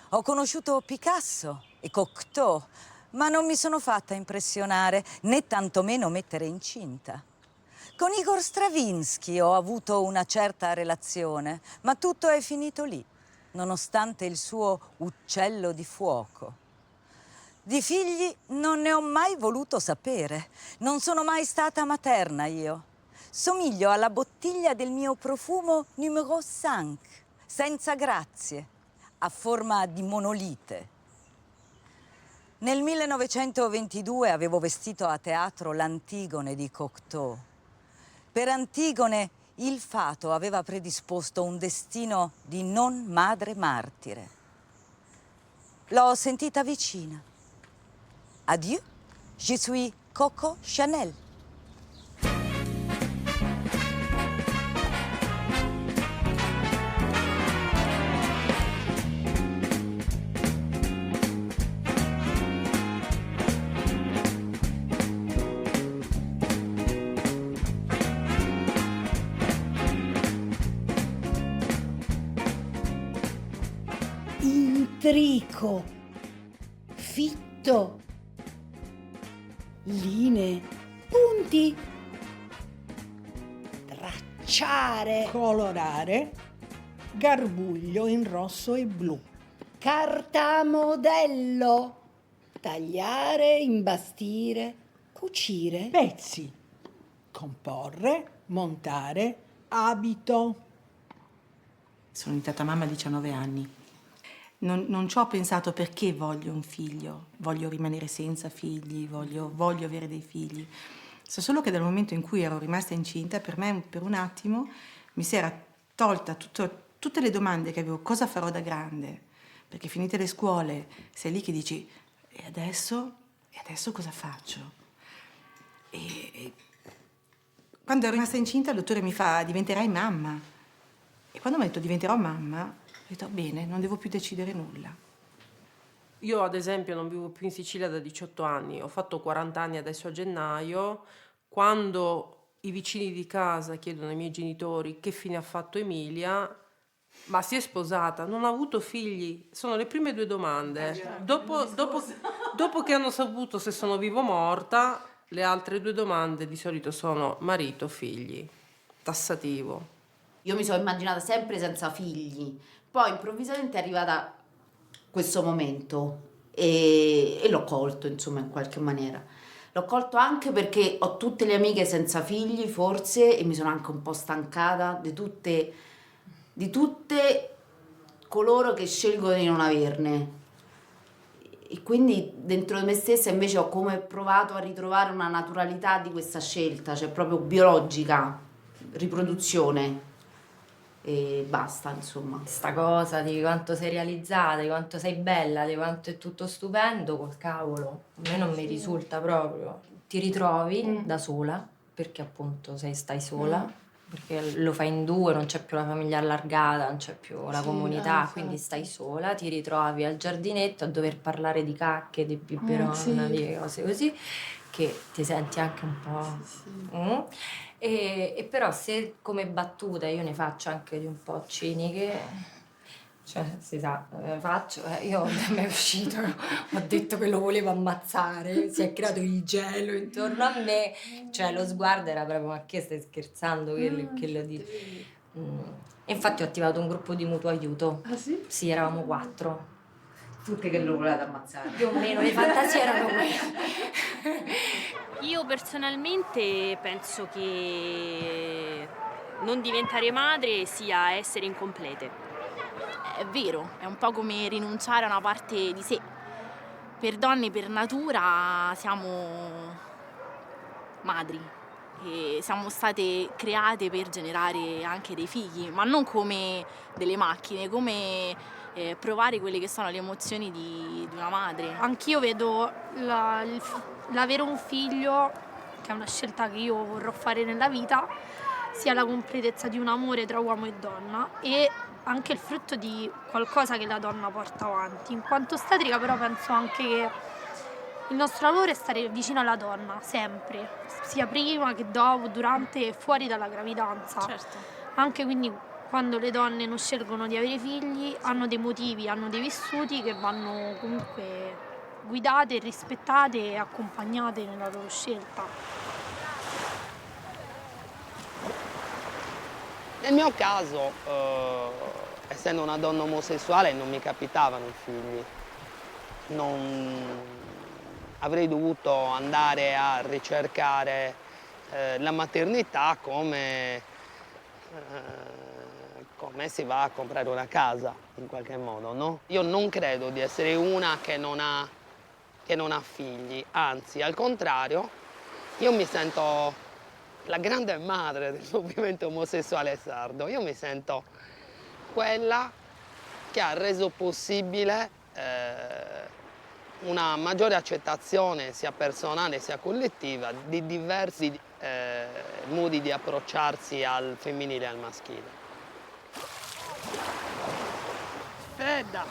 Speaker 12: Ho conosciuto Picasso e Cocteau, ma non mi sono fatta impressionare, né tantomeno mettere incinta. Con Igor Stravinsky ho avuto una certa relazione, ma tutto è finito lì, nonostante il suo uccello di fuoco. Di figli non ne ho mai voluto sapere, non sono mai stata materna io. Somiglio alla bottiglia del mio profumo numero 5, senza grazie, a forma di monolite. Nel 1922 avevo vestito a teatro l'Antigone di Cocteau. Per Antigone il fato aveva predisposto un destino di non madre martire. L'ho sentita vicina. Adieu, je suis Coco Chanel.
Speaker 2: Intrico, fitto, linee, punti, tracciare,
Speaker 1: colorare, garbuglio in rosso e blu,
Speaker 2: carta modello, tagliare, imbastire, cucire,
Speaker 1: pezzi, comporre, montare, abito.
Speaker 9: Sono diventata mamma a 19 anni. Non ci ho pensato perché voglio un figlio, voglio rimanere senza figli, voglio avere dei figli. So solo che dal momento in cui ero rimasta incinta, per me per un attimo mi si era tolta tutte le domande che avevo, cosa farò da grande? Perché finite le scuole sei lì che dici, e adesso cosa faccio? E quando ero rimasta incinta il dottore mi fa, diventerai mamma. E quando mi ha detto diventerò mamma, ho detto, bene, non devo più decidere nulla.
Speaker 21: Io ad esempio non vivo più in Sicilia da 18 anni, ho fatto 40 anni adesso a gennaio. Quando
Speaker 6: i vicini di casa chiedono ai miei genitori che fine ha fatto Emilia, ma si è sposata, non ha avuto figli, sono le prime 2 domande. Dopo che hanno saputo se sono viva o morta, le altre 2 domande di solito sono marito, figli, tassativo.
Speaker 8: Io mi sono immaginata sempre senza figli, poi improvvisamente è arrivata questo momento e l'ho colto, insomma, in qualche maniera. L'ho colto anche perché ho tutte le amiche senza figli, forse, e mi sono anche un po' stancata di tutte coloro che scelgono di non averne. E quindi dentro di me stessa invece ho come provato a ritrovare una naturalità di questa scelta, cioè proprio biologica, riproduzione. E basta, insomma.
Speaker 10: Sta cosa di quanto sei realizzata, di quanto sei bella, di quanto è tutto stupendo, col cavolo, a me non mi risulta proprio. Ti ritrovi da sola, perché appunto stai sola, perché lo fai in 2, non c'è più la famiglia allargata, non c'è più la comunità, quindi stai sola, ti ritrovi al giardinetto a dover parlare di cacche, di biberonna, di cose così, che ti senti anche un po'... E però se come battuta io ne faccio anche di un po' ciniche, cioè si sa, io mi è uscito, ho detto che lo volevo ammazzare, si è creato il gelo intorno a me, cioè lo sguardo era proprio, ma che stai scherzando, che lo dici? E infatti ho attivato un gruppo di mutuo aiuto.
Speaker 18: Ah sì?
Speaker 10: Sì, eravamo 4.
Speaker 8: Tutte che lo volevate ammazzare.
Speaker 10: Più o meno, le fantasie erano quelle.
Speaker 24: Io personalmente penso che non diventare madre sia essere incomplete. È vero, è un po' come rinunciare a una parte di sé. Per donne, per natura, siamo madri e siamo state create per generare anche dei figli, ma non come delle macchine, come provare quelle che sono le emozioni di una madre.
Speaker 25: Anch'io vedo l'avere un figlio, che è una scelta che io vorrò fare nella vita, sia la completezza di un amore tra uomo e donna e anche il frutto di qualcosa che la donna porta avanti. In quanto ostetrica però penso anche che il nostro lavoro è stare vicino alla donna, sempre, sia prima che dopo, durante e fuori dalla gravidanza.
Speaker 24: Certo.
Speaker 25: Anche quindi quando le donne non scelgono di avere figli hanno dei motivi, hanno dei vissuti che vanno comunque guidate, rispettate e accompagnate nella loro scelta.
Speaker 26: Nel mio caso, essendo una donna omosessuale, non mi capitavano i figli. Avrei dovuto andare a ricercare la maternità come si va a comprare una casa, in qualche modo, no? Io non credo di essere una che non ha figli, anzi, al contrario, io mi sento la grande madre del movimento omosessuale sardo. Io mi sento quella che ha reso possibile una maggiore accettazione sia personale sia collettiva di diversi modi di approcciarsi al femminile e al maschile.
Speaker 27: Fredda!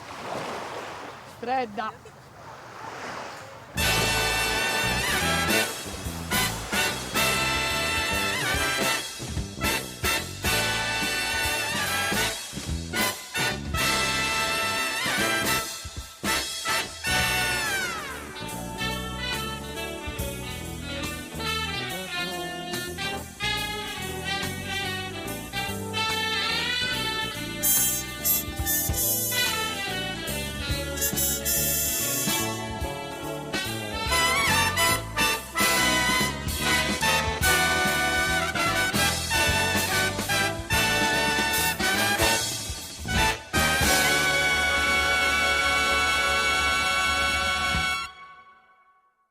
Speaker 27: Fredda!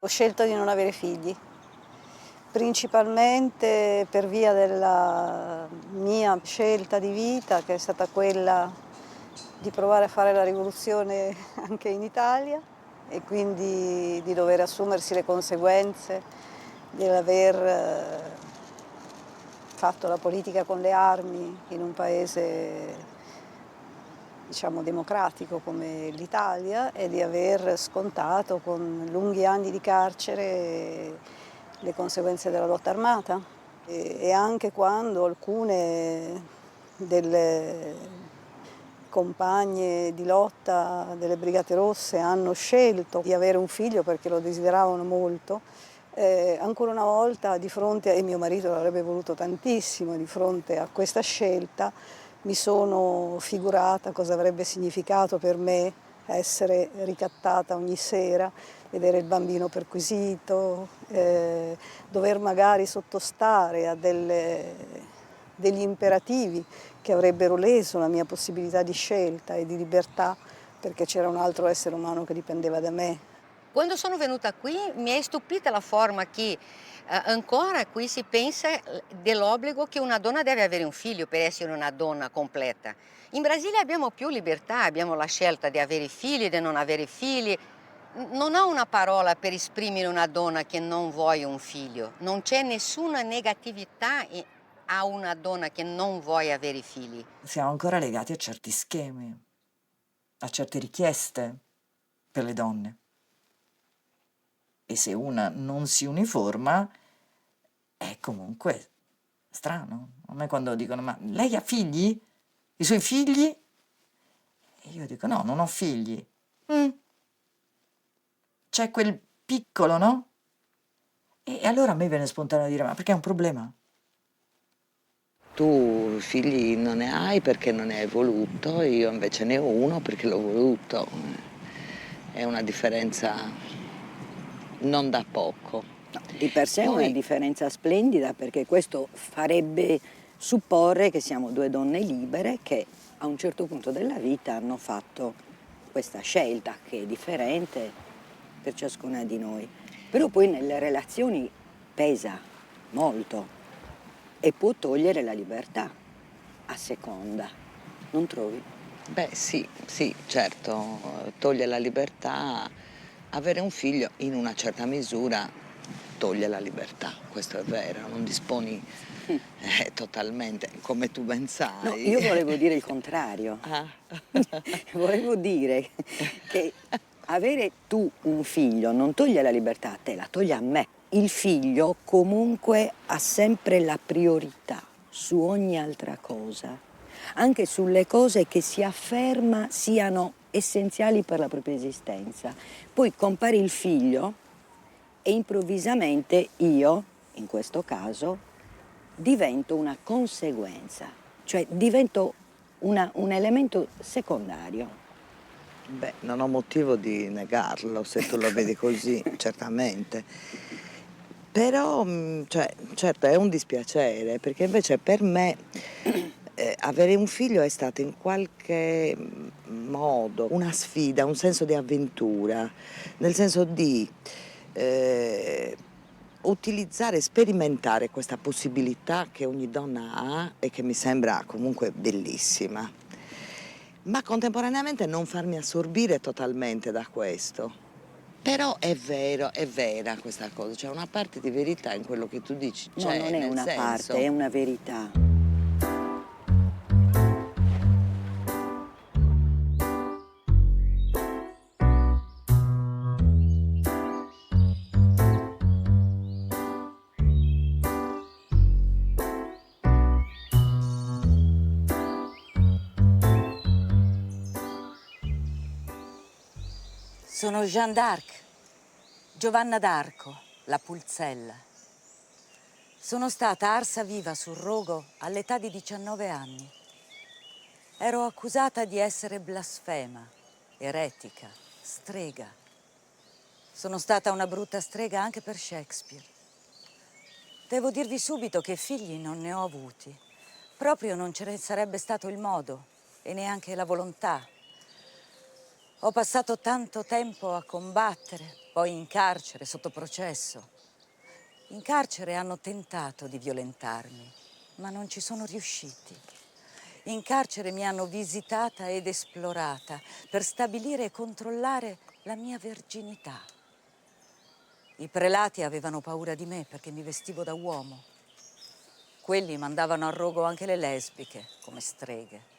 Speaker 28: Ho scelto di non avere figli, principalmente per via della mia scelta di vita, che è stata quella di provare a fare la rivoluzione anche in Italia e quindi di dover assumersi le conseguenze dell'aver fatto la politica con le armi in un paese, diciamo, democratico come l'Italia e di aver scontato con lunghi anni di carcere le conseguenze della lotta armata. E anche quando alcune delle compagne di lotta delle Brigate Rosse hanno scelto di avere un figlio perché lo desideravano molto, ancora una volta di fronte, e mio marito l'avrebbe voluto tantissimo, di fronte a questa scelta mi sono figurata cosa avrebbe significato per me essere ricattata ogni sera, vedere il bambino perquisito, dover magari sottostare a degli imperativi che avrebbero leso la mia possibilità di scelta e di libertà, perché c'era un altro essere umano che dipendeva da me.
Speaker 13: Quando sono venuta qui mi è stupita la forma che ancora qui si pensa dell'obbligo che una donna deve avere un figlio per essere una donna completa. In Brasile abbiamo più libertà, abbiamo la scelta di avere figli e di non avere figli. Non ho una parola per esprimere una donna che non vuole un figlio. Non c'è nessuna negatività a una donna che non vuole avere figli.
Speaker 14: Siamo ancora legati a certi schemi, a certe richieste per le donne. E se una non si uniforma, è comunque strano. A me quando dicono, ma lei ha figli? I suoi figli? E io dico, no, non ho figli. C'è quel piccolo, no? E allora a me viene spontaneo dire, ma perché è un problema?
Speaker 15: Tu figli non ne hai perché non ne hai voluto, io invece ne ho uno perché l'ho voluto. È una differenza non da poco.
Speaker 16: No, di per sé è una differenza splendida, perché questo farebbe supporre che siamo due donne libere che a un certo punto della vita hanno fatto questa scelta che è differente per ciascuna di noi. Però poi nelle relazioni pesa molto e può togliere la libertà a seconda, non trovi?
Speaker 15: Beh sì, certo, toglie la libertà. Avere un figlio in una certa misura toglie la libertà, questo è vero, non disponi totalmente, come tu ben sai.
Speaker 16: No, io volevo dire il contrario. Volevo dire che avere tu un figlio non toglie la libertà a te, la toglie a me. Il figlio comunque ha sempre la priorità su ogni altra cosa, anche sulle cose che si afferma siano essenziali per la propria esistenza. Poi compare il figlio e improvvisamente io, in questo caso, divento una conseguenza, cioè divento un elemento secondario.
Speaker 15: Beh, non ho motivo di negarlo, se tu lo vedi così, certamente. Però, certo, è un dispiacere, perché invece per me avere un figlio è stato in qualche modo una sfida, un senso di avventura, nel senso di utilizzare, sperimentare questa possibilità che ogni donna ha e che mi sembra comunque bellissima, ma contemporaneamente non farmi assorbire totalmente da questo. Però è vero, è vera questa cosa, c'è una parte di verità in quello che tu dici.
Speaker 16: No, non è una parte, è una verità.
Speaker 12: Sono Jeanne d'Arc, Giovanna d'Arco, la Pulzella. Sono stata arsa viva sul rogo all'età di 19 anni. Ero accusata di essere blasfema, eretica, strega. Sono stata una brutta strega anche per Shakespeare. Devo dirvi subito che figli non ne ho avuti. Proprio non ce ne sarebbe stato il modo e neanche la volontà. Ho passato tanto tempo a combattere, poi in carcere, sotto processo. In carcere hanno tentato di violentarmi, ma non ci sono riusciti. In carcere mi hanno visitata ed esplorata per stabilire e controllare la mia verginità. I prelati avevano paura di me perché mi vestivo da uomo. Quelli mandavano a rogo anche le lesbiche, come streghe.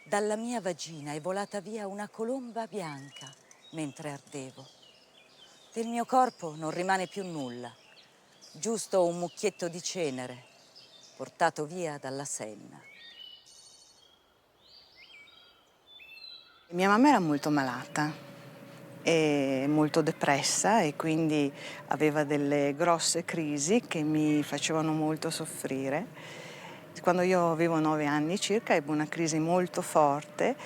Speaker 12: Dalla mia vagina è volata via una colomba bianca mentre ardevo. Del mio corpo non rimane più nulla. giusto un mucchietto di cenere portato via dalla Senna.
Speaker 4: Mia mamma era molto malata e molto depressa e quindi aveva delle grosse crisi che mi facevano molto soffrire. Quando io avevo 9 anni circa ebbe una crisi molto forte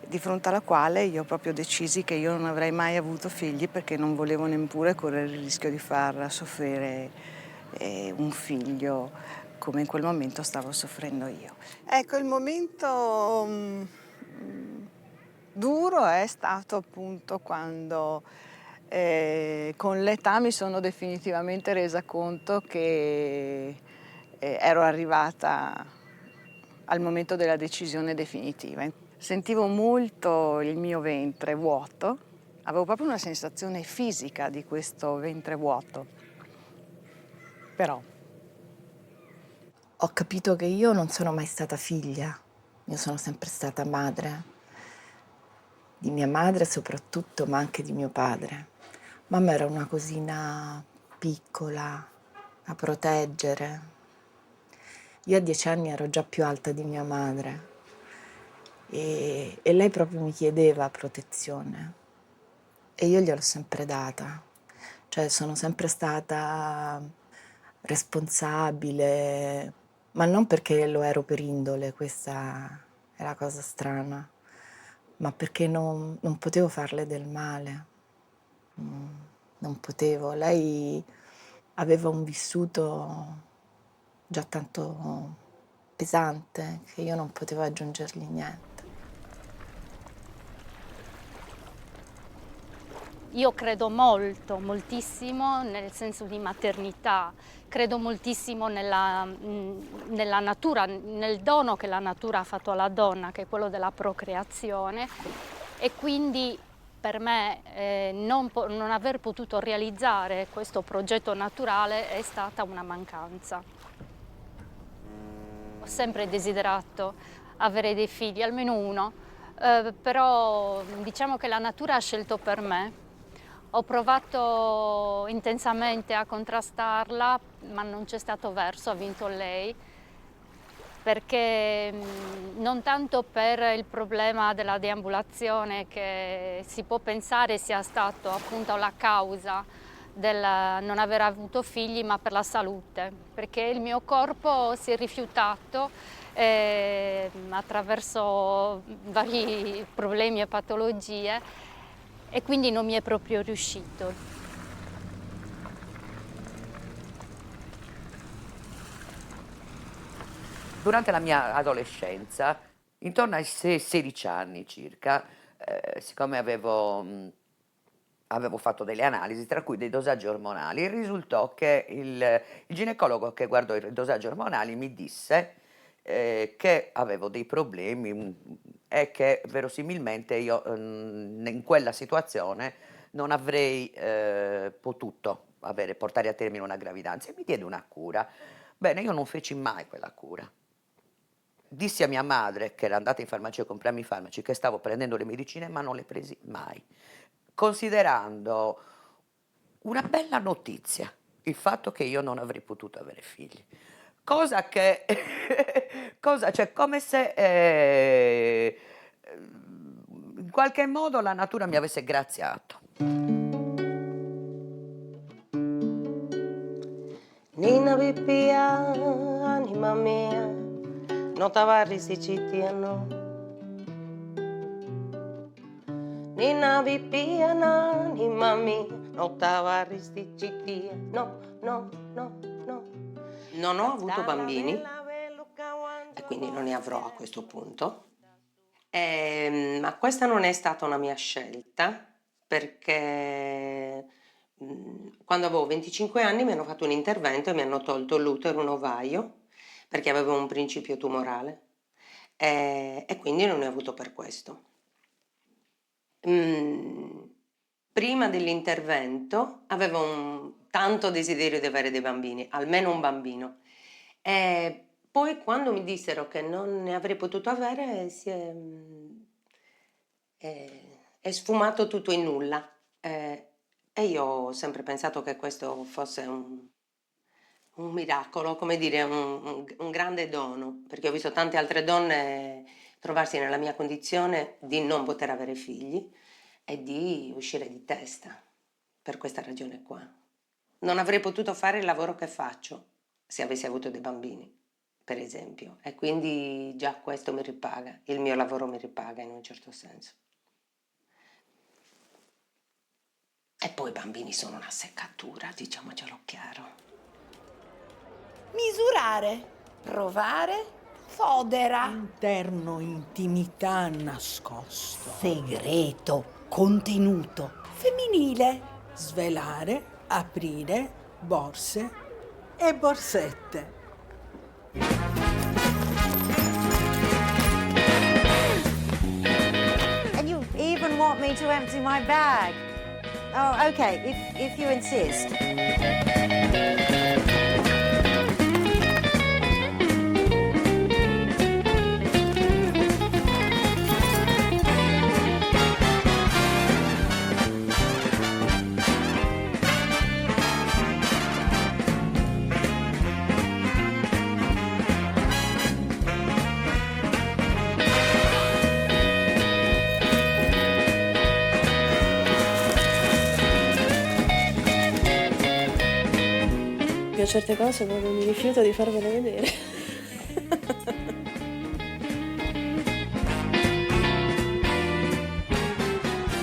Speaker 4: di fronte alla quale io proprio decisi che io non avrei mai avuto figli perché non volevo neppure correre il rischio di far soffrire un figlio come in quel momento stavo soffrendo io. Ecco, il momento duro è stato appunto quando con l'età mi sono definitivamente resa conto che ero arrivata al momento della decisione definitiva. Sentivo molto il mio ventre vuoto, avevo proprio una sensazione fisica di questo ventre vuoto, però
Speaker 5: ho capito che io non sono mai stata figlia, io sono sempre stata madre. Di mia madre soprattutto, ma anche di mio padre. Mamma era una cosina piccola, a proteggere. Io a 10 anni ero già più alta di mia madre e lei proprio mi chiedeva protezione e io gliel'ho sempre data. Cioè sono sempre stata responsabile, ma non perché lo ero per indole, questa è la cosa strana, ma perché non potevo farle del male, non potevo. Lei aveva un vissuto già tanto pesante che io non potevo aggiungergli niente.
Speaker 25: Io credo moltissimo nel senso di maternità, credo moltissimo nella natura, nel dono che la natura ha fatto alla donna, che è quello della procreazione, e quindi per me non aver potuto realizzare questo progetto naturale è stata una mancanza. Ho sempre desiderato avere dei figli, almeno uno, però diciamo che la natura ha scelto per me. Ho provato intensamente a contrastarla, ma non c'è stato verso, ha vinto lei, perché non tanto per il problema della deambulazione, che si può pensare sia stato appunto la causa del non aver avuto figli, ma per la salute, perché il mio corpo si è rifiutato attraverso vari problemi e patologie, e quindi non mi è proprio riuscito.
Speaker 11: Durante la mia adolescenza, intorno ai 16 anni circa, siccome avevo fatto delle analisi, tra cui dei dosaggi ormonali, risultò che il ginecologo che guardò i dosaggi ormonali mi disse che avevo dei problemi e che verosimilmente io in quella situazione non avrei potuto portare a termine una gravidanza, e mi diede una cura. Bene, io non feci mai quella cura. Dissi a mia madre, che era andata in farmacia a comprarmi i farmaci, che stavo prendendo le medicine, ma non le presi mai, considerando una bella notizia il fatto che io non avrei potuto avere figli. Cosa che, cioè come se in qualche modo la natura mi avesse graziato.
Speaker 17: Nina Pippia, anima mia, non t'avarri si citti no. Nina Pippia, anima mia, non t'avarri si citti no, no, no, no.
Speaker 26: Non ho avuto bambini e quindi non ne avrò a questo punto, ma questa non è stata una mia scelta, perché quando avevo 25 anni mi hanno fatto un intervento e mi hanno tolto l'utero e un ovaio perché avevo un principio tumorale, e quindi non ne ho avuto per questo. Prima dell'intervento avevo tanto desiderio di avere dei bambini, almeno un bambino. Poi quando mi dissero che non ne avrei potuto avere, è sfumato tutto in nulla. E io ho sempre pensato che questo fosse
Speaker 17: un miracolo, come dire, un grande dono, perché ho visto tante altre donne trovarsi nella mia condizione di non poter avere figli e di uscire di testa per questa ragione qua. Non avrei potuto fare il lavoro che faccio se avessi avuto dei bambini, per esempio, e quindi già questo mi ripaga, il mio lavoro mi ripaga in un certo senso. E poi i bambini sono una seccatura, diciamocelo chiaro.
Speaker 1: Misurare, provare, fodera.
Speaker 2: Interno, intimità, nascosto.
Speaker 1: Segreto, contenuto. Femminile.
Speaker 2: Svelare, aprire, borse e borsette.
Speaker 3: And you even want me to empty my bag? Oh, okay, if you insist.
Speaker 7: Io certe cose proprio mi rifiuto di farvele vedere.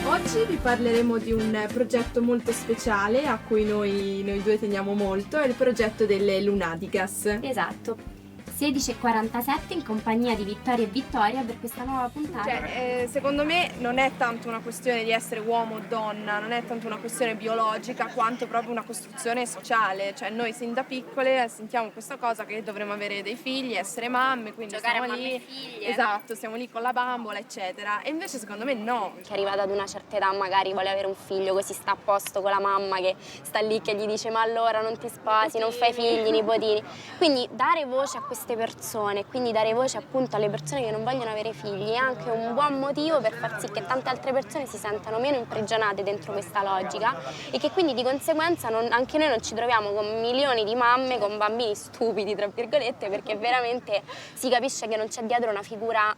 Speaker 19: Oggi vi parleremo di un progetto molto speciale a cui noi due teniamo molto, è il progetto delle Lunatigas.
Speaker 20: Esatto. 16:47 in compagnia di Vittoria e Vittoria per questa nuova puntata.
Speaker 19: Secondo me non è tanto una questione di essere uomo o donna, non è tanto una questione biologica quanto proprio una costruzione sociale, cioè noi sin da piccole sentiamo questa cosa che dovremmo avere dei figli, essere mamme, quindi
Speaker 20: Giocare
Speaker 19: stiamo
Speaker 20: a mamme
Speaker 19: lì,
Speaker 20: e figlie.
Speaker 19: esatto, stiamo lì con la bambola eccetera, e invece secondo me no.
Speaker 20: Che arrivata ad una certa età magari vuole avere un figlio, così sta a posto con la mamma che sta lì che gli dice ma allora non ti sposi, non fai figli, nipotini. Quindi dare voce a queste persone, quindi dare voce appunto alle persone che non vogliono avere figli è anche un buon motivo per far sì che tante altre persone si sentano meno imprigionate dentro questa logica e che quindi di conseguenza anche noi non ci troviamo con milioni di mamme con bambini stupidi tra virgolette, perché veramente si capisce che non c'è dietro una figura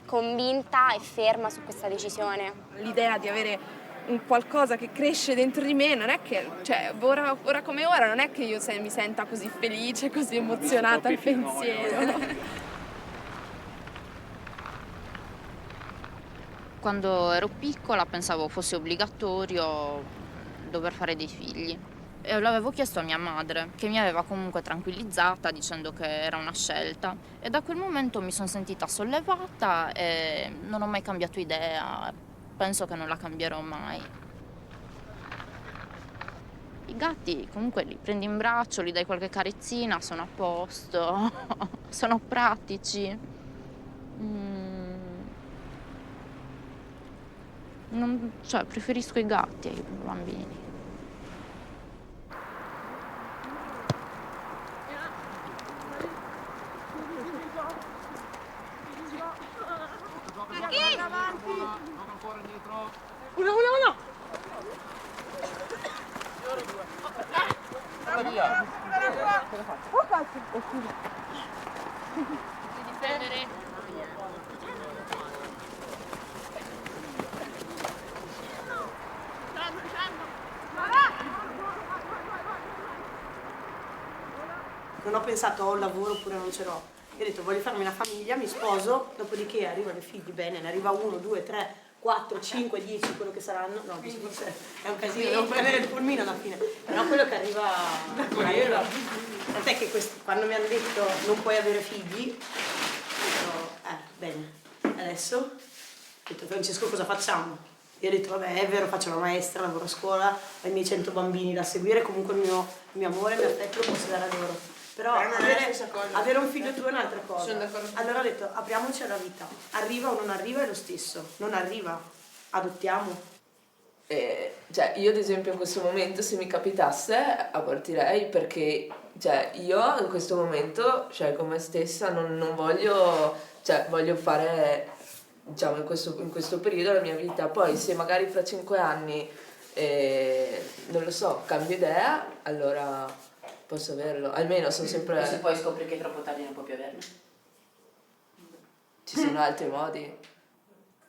Speaker 20: convinta e ferma su questa decisione.
Speaker 19: L'idea di avere un qualcosa che cresce dentro di me non è che, cioè ora come ora non è che io mi senta così felice, così emozionata al pensiero.
Speaker 22: Quando ero piccola pensavo fosse obbligatorio dover fare dei figli e l'avevo chiesto a mia madre, che mi aveva comunque tranquillizzata dicendo che era una scelta, e da quel momento mi sono sentita sollevata e non ho mai cambiato idea, penso che non la cambierò mai. I gatti comunque li prendi in braccio, li dai qualche carezzina, sono a posto, sono pratici. Cioè, preferisco i gatti ai bambini.
Speaker 19: Uno!
Speaker 7: Non ho pensato ho un lavoro oppure non ce l'ho. Io ho detto voglio farmi una famiglia, mi sposo, dopodiché arrivano i figli, bene, ne arriva 1, 2, 3, 4, 5, 10, quello che saranno. No, 10 forse è un casino, devo prendere il pulmino alla fine. Però quello che arriva. Tant'è che quando mi hanno detto non puoi avere figli, ho detto, bene, adesso ho detto Francesco cosa facciamo? Io ho detto vabbè è vero, faccio la maestra, lavoro a scuola, ho i miei 100 bambini da seguire, comunque il mio amore, il mio affetto lo posso dare a loro. Però avere un figlio tuo è un'altra cosa.
Speaker 19: Sono d'accordo.
Speaker 7: Allora ho detto apriamoci alla vita, arriva o non arriva è lo stesso, non arriva, adottiamo.
Speaker 23: Cioè, io ad esempio in questo momento se mi capitasse abortirei perché cioè, io in questo momento scelgo me stessa, non voglio, cioè voglio fare diciamo in questo periodo la mia vita, poi se magari fra 5 anni non lo so, cambio idea, allora posso averlo. Almeno sono sempre...
Speaker 6: E se poi scopri che è troppo tardi non puoi più averlo?
Speaker 23: Ci sono altri modi.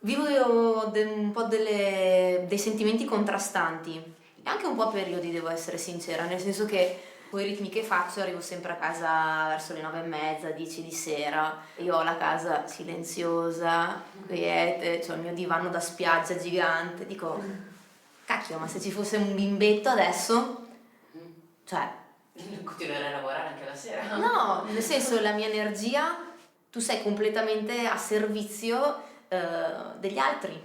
Speaker 6: Vivo un po' dei sentimenti contrastanti e anche un po' a periodi, devo essere sincera, nel senso che con i ritmi che faccio arrivo sempre a casa verso le 9:30, 10 di sera. Io ho la casa silenziosa, quiete, ho il mio divano da spiaggia gigante. Dico, cacchio, ma se ci fosse un bimbetto adesso, cioè... Continuerai a lavorare anche la sera? No, nel senso, la mia energia, tu sei completamente a servizio degli altri.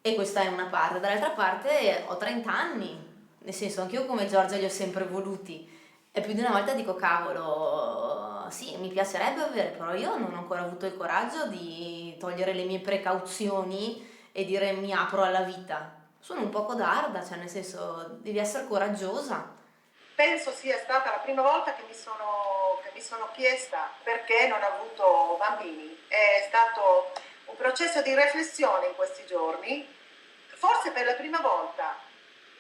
Speaker 6: E questa è una parte. Dall'altra parte ho 30 anni. Nel senso, anch'io come Giorgia li ho sempre voluti. E più di una volta dico, cavolo, sì, mi piacerebbe avere, però io non ho ancora avuto il coraggio di togliere le mie precauzioni e dire mi apro alla vita. Sono un po' codarda, cioè nel senso, devi essere coraggiosa.
Speaker 8: Penso sia stata la prima volta che mi sono chiesta perché non ho avuto bambini. È stato un processo di riflessione in questi giorni, forse per la prima volta.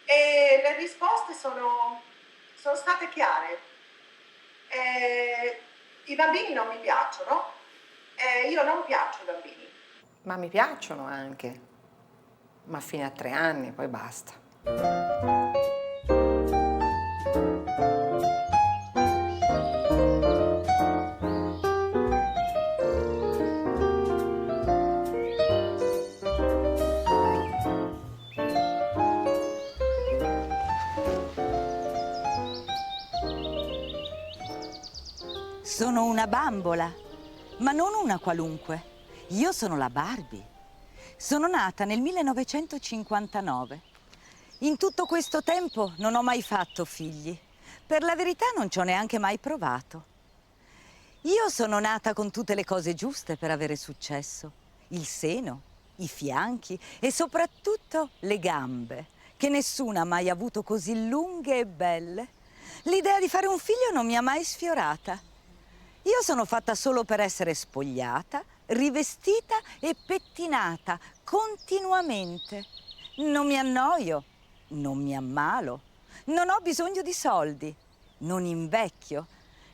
Speaker 8: E le risposte sono state chiare. I bambini non mi piacciono, io non piaccio ai bambini.
Speaker 9: Ma mi piacciono anche, ma fino a 3 anni, poi basta.
Speaker 12: Sono una bambola, ma non una qualunque. Io sono la Barbie. Sono nata nel 1959. In tutto questo tempo non ho mai fatto figli. Per la verità non ci ho neanche mai provato. Io sono nata con tutte le cose giuste per avere successo. Il seno, i fianchi e soprattutto le gambe, che nessuna ha mai avuto così lunghe e belle. L'idea di fare un figlio non mi ha mai sfiorata. Io sono fatta solo per essere spogliata, rivestita e pettinata continuamente. Non mi annoio, non mi ammalo, non ho bisogno di soldi, non invecchio.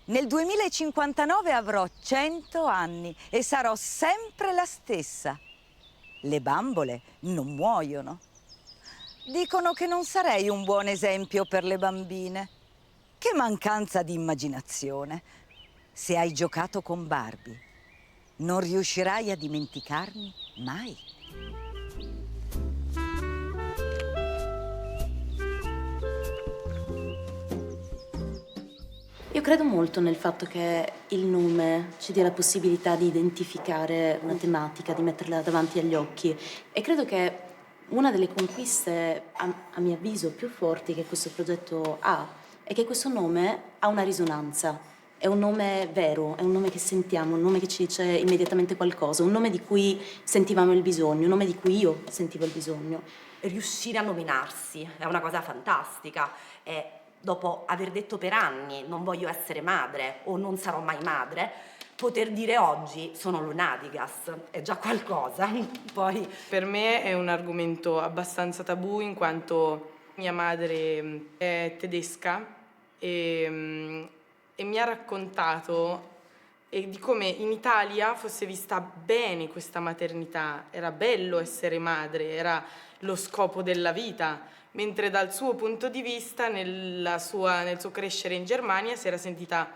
Speaker 12: Nel 2059 avrò 100 anni e sarò sempre la stessa. Le bambole non muoiono. Dicono che non sarei un buon esempio per le bambine. Che mancanza di immaginazione. Se hai giocato con Barbie, non riuscirai a dimenticarmi mai.
Speaker 10: Io credo molto nel fatto che il nome ci dia la possibilità di identificare una tematica, di metterla davanti agli occhi. E credo che una delle conquiste, a mio avviso, più forti che questo progetto ha, è che questo nome ha una risonanza. È un nome vero, è un nome che sentiamo, un nome che ci dice immediatamente qualcosa, un nome di cui sentivamo il bisogno, un nome di cui io sentivo il bisogno.
Speaker 18: Riuscire a nominarsi è una cosa fantastica. E dopo aver detto per anni non voglio essere madre o non sarò mai madre, poter dire oggi sono Lunatigas è già qualcosa. Poi
Speaker 21: per me è un argomento abbastanza tabù, in quanto mia madre è tedesca e mi ha raccontato di come in Italia fosse vista bene questa maternità. Era bello essere madre, era lo scopo della vita, mentre dal suo punto di vista, nel suo crescere in Germania, si era sentita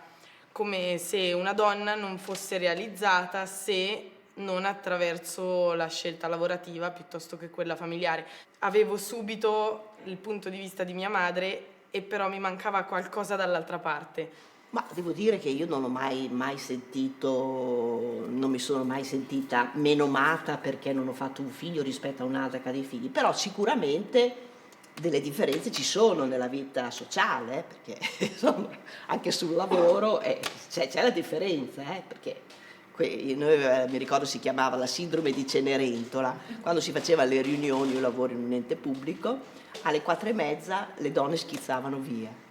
Speaker 21: come se una donna non fosse realizzata se non attraverso la scelta lavorativa piuttosto che quella familiare. Avevo subito il punto di vista di mia madre e però mi mancava qualcosa dall'altra parte.
Speaker 24: Ma devo dire che io non ho mai sentito, non mi sono mai sentita menomata perché non ho fatto un figlio rispetto a un'altra che ha dei figli, però sicuramente delle differenze ci sono nella vita sociale, perché insomma anche sul lavoro c'è la differenza, perché mi ricordo si chiamava la sindrome di Cenerentola, quando si faceva le riunioni, io lavoro in un ente pubblico, alle 4:30 le donne schizzavano via.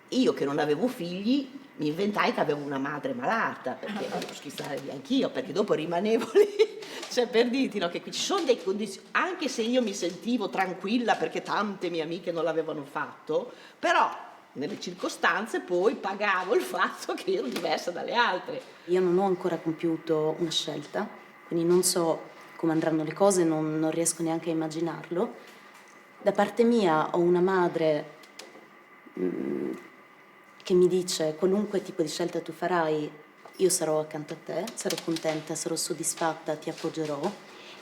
Speaker 24: Io che non avevo figli mi inventai che avevo una madre malata, perché devo schizzare via anch'io, perché dopo rimanevo lì, cioè per dirti, no, che qui ci sono delle condizioni, anche se io mi sentivo tranquilla perché tante mie amiche non l'avevano fatto, però nelle circostanze poi pagavo il fatto che ero diversa dalle altre.
Speaker 10: Io non ho ancora compiuto una scelta, quindi non so come andranno le cose, non riesco neanche a immaginarlo. Da parte mia ho una madre che mi dice: qualunque tipo di scelta tu farai, io sarò accanto a te, sarò contenta, sarò soddisfatta, ti appoggerò,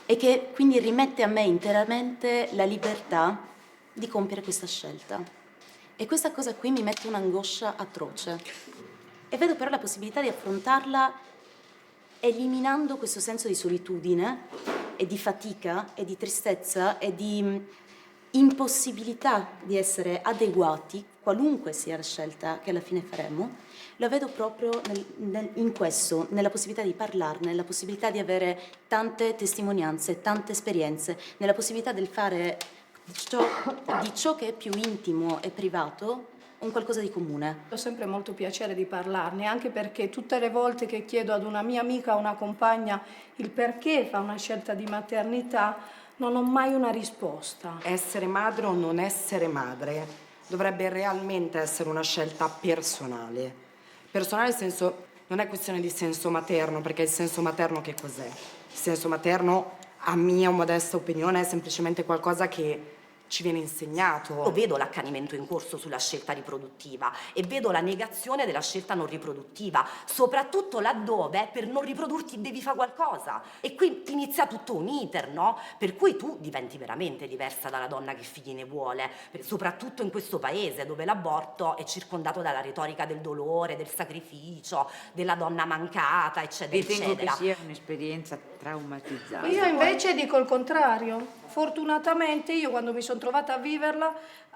Speaker 10: e che quindi rimette a me interamente la libertà di compiere questa scelta. E questa cosa qui mi mette un'angoscia atroce. E vedo però la possibilità di affrontarla eliminando questo senso di solitudine e di fatica e di tristezza e di impossibilità di essere adeguati, qualunque sia la scelta che alla fine faremo. Lo vedo proprio in questo, nella possibilità di parlarne, nella possibilità di avere tante testimonianze, tante esperienze, nella possibilità del fare di ciò che è più intimo e privato un qualcosa di comune.
Speaker 4: Ho sempre molto piacere di parlarne, anche perché tutte le volte che chiedo ad una mia amica o una compagna il perché fa una scelta di maternità, non ho mai una risposta.
Speaker 18: Essere madre o non essere madre dovrebbe realmente essere una scelta personale. Personale nel senso, non è questione di senso materno, perché il senso materno che cos'è? Il senso materno, a mia modesta opinione, è semplicemente qualcosa che ci viene insegnato. Io vedo l'accanimento in corso sulla scelta riproduttiva e vedo la negazione della scelta non riproduttiva, soprattutto laddove per non riprodurti devi fare qualcosa. E qui inizia tutto un iter, no? Per cui tu diventi veramente diversa dalla donna che figli ne vuole, soprattutto in questo paese dove l'aborto è circondato dalla retorica del dolore, del sacrificio, della donna mancata, eccetera,
Speaker 5: Ritengo
Speaker 18: eccetera.
Speaker 5: che sia un'esperienza traumatizzante.
Speaker 4: Io invece dico il contrario. Fortunatamente io quando mi sono trovata a viverla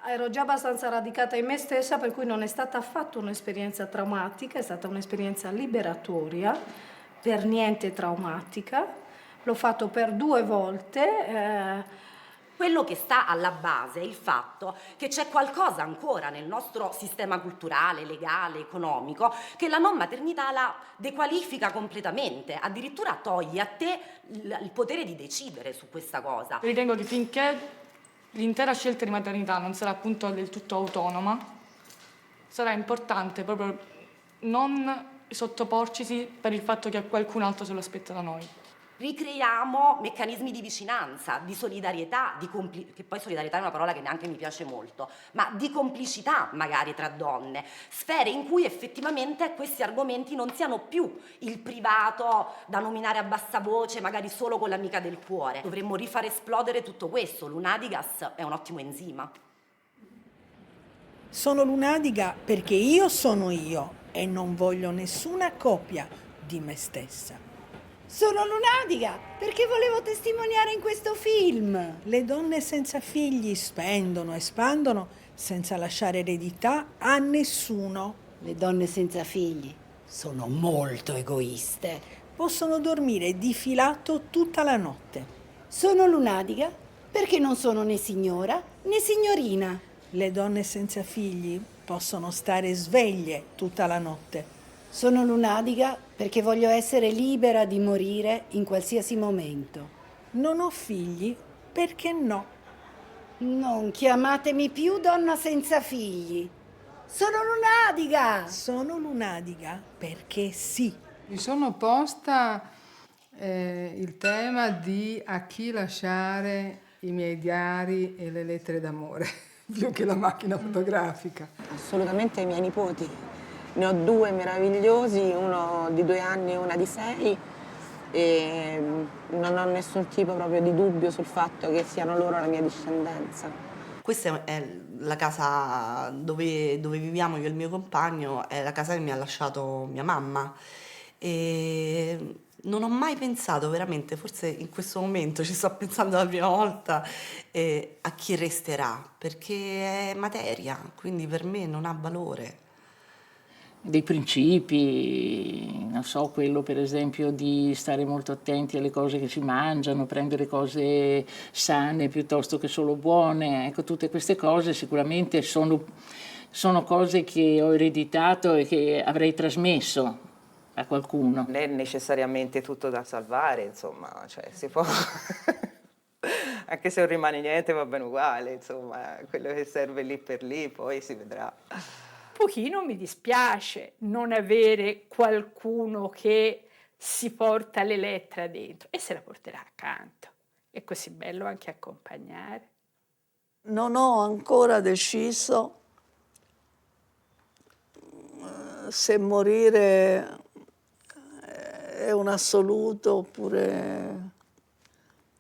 Speaker 4: ero già abbastanza radicata in me stessa, per cui non è stata affatto un'esperienza traumatica, è stata un'esperienza liberatoria, per niente traumatica. L'ho fatto per 2 volte.
Speaker 18: Quello che sta alla base è il fatto che c'è qualcosa ancora nel nostro sistema culturale, legale, economico, che la non maternità la dequalifica completamente, addirittura toglie a te il potere di decidere su questa cosa.
Speaker 13: Ritengo che finché l'intera scelta di maternità non sarà appunto del tutto autonoma, sarà importante proprio non sottoporcisi per il fatto che qualcun altro se lo aspetta da noi.
Speaker 18: Ricreiamo meccanismi di vicinanza, di solidarietà, che poi solidarietà è una parola che neanche mi piace molto, ma di complicità magari tra donne, sfere in cui effettivamente questi argomenti non siano più il privato da nominare a bassa voce, magari solo con l'amica del cuore. Dovremmo rifare esplodere tutto questo. L'Unadigas è un ottimo enzima.
Speaker 2: Sono lunadiga perché io sono io e non voglio nessuna copia di me stessa.
Speaker 1: Sono lunadiga perché volevo testimoniare in questo film.
Speaker 2: Le donne senza figli spendono e spandono senza lasciare eredità a nessuno.
Speaker 1: Le donne senza figli sono molto egoiste.
Speaker 2: Possono dormire di filato tutta la notte.
Speaker 1: Sono lunadiga perché non sono né signora né signorina.
Speaker 2: Le donne senza figli possono stare sveglie tutta la notte.
Speaker 1: Sono lunadiga perché voglio essere libera di morire in qualsiasi momento.
Speaker 2: Non ho figli perché no.
Speaker 1: Non chiamatemi più donna senza figli. Sono lunadiga!
Speaker 2: Sono lunadiga perché sì.
Speaker 14: Mi sono posta il tema di a chi lasciare i miei diari e le lettere d'amore, più che la macchina fotografica.
Speaker 15: Assolutamente ai miei nipoti. Ne ho 2 meravigliosi, uno di 2 anni e una di 6, e non ho nessun tipo proprio di dubbio sul fatto che siano loro la mia discendenza.
Speaker 7: Questa è la casa dove viviamo io e il mio compagno, è la casa che mi ha lasciato mia mamma. E non ho mai pensato veramente, forse in questo momento ci sto pensando la prima volta, a chi resterà, perché è materia, quindi per me non ha valore.
Speaker 16: Dei principi, non so, quello per esempio di stare molto attenti alle cose che si mangiano, prendere cose sane piuttosto che solo buone, ecco, tutte queste cose sicuramente sono cose che ho ereditato e che avrei trasmesso a qualcuno.
Speaker 27: Non è necessariamente tutto da salvare, insomma, cioè si può... Anche se non rimane niente va bene uguale, insomma, quello che serve lì per lì poi si vedrà.
Speaker 3: pochino mi dispiace non avere qualcuno che si porta le lettere dentro e se la porterà accanto. È così bello anche accompagnare.
Speaker 11: Non ho ancora deciso se morire è un assoluto oppure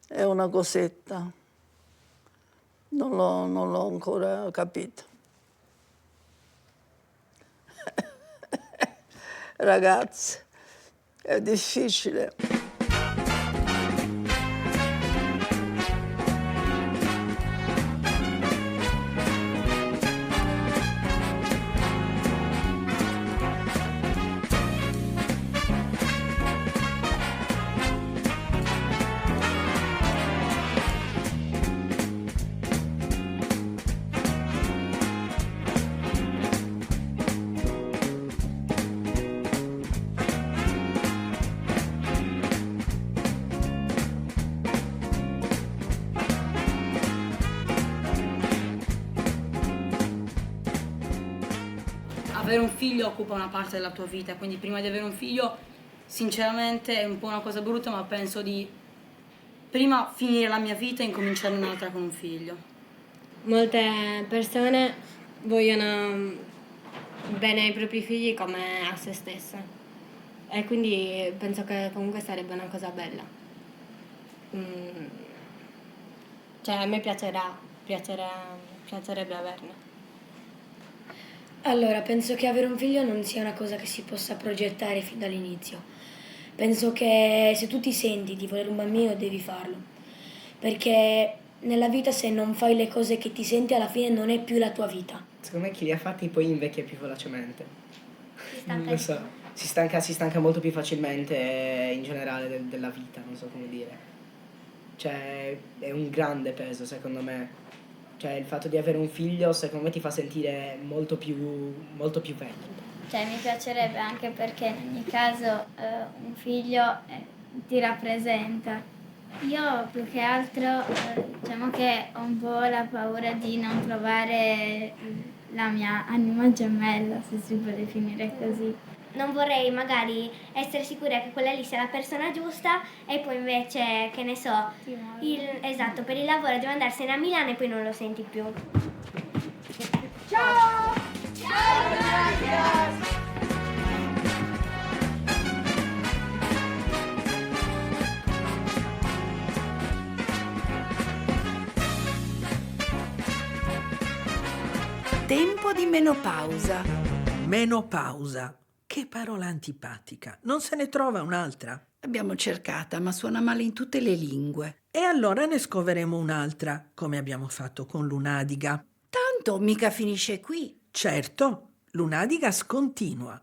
Speaker 11: è una cosetta. Non l'ho ancora capito. Ragazzi, è difficile.
Speaker 17: Avere un figlio occupa una parte della tua vita, quindi prima di avere un figlio, sinceramente è un po' una cosa brutta, ma penso di prima finire la mia vita e incominciare un'altra con un figlio.
Speaker 20: Molte persone vogliono bene ai propri figli come a se stesse e quindi penso che comunque sarebbe una cosa bella. Cioè a me piacerebbe averne.
Speaker 22: Allora, penso che avere un figlio non sia una cosa che si possa progettare fin dall'inizio. Penso che se tu ti senti di volere un bambino devi farlo, perché nella vita se non fai le cose che ti senti alla fine non è più la tua vita.
Speaker 25: Secondo me chi li ha fatti poi invecchia più velocemente.
Speaker 22: stanca
Speaker 25: Non lo so, si stanca molto più facilmente in generale della vita, non so come dire. Cioè è un grande peso secondo me. Cioè il fatto di avere un figlio secondo me ti fa sentire molto più vecchio.
Speaker 26: Cioè mi piacerebbe anche perché in ogni caso un figlio ti rappresenta. Io più che altro diciamo che ho un po' la paura di non trovare la mia anima gemella, se si può definire così.
Speaker 28: Non vorrei magari essere sicura che quella lì sia la persona giusta e poi invece, che ne so, esatto, per il lavoro devo andarsene a Milano e poi non lo senti più.
Speaker 26: Ciao!
Speaker 28: Ciao!
Speaker 2: Tempo di menopausa. Menopausa. Che parola antipatica. Non se ne trova un'altra?
Speaker 1: Abbiamo cercata, ma suona male in tutte le lingue.
Speaker 2: E allora ne scoveremo un'altra, come abbiamo fatto con l'Unadiga.
Speaker 1: Tanto mica finisce qui.
Speaker 2: Certo, l'Unadigas continua.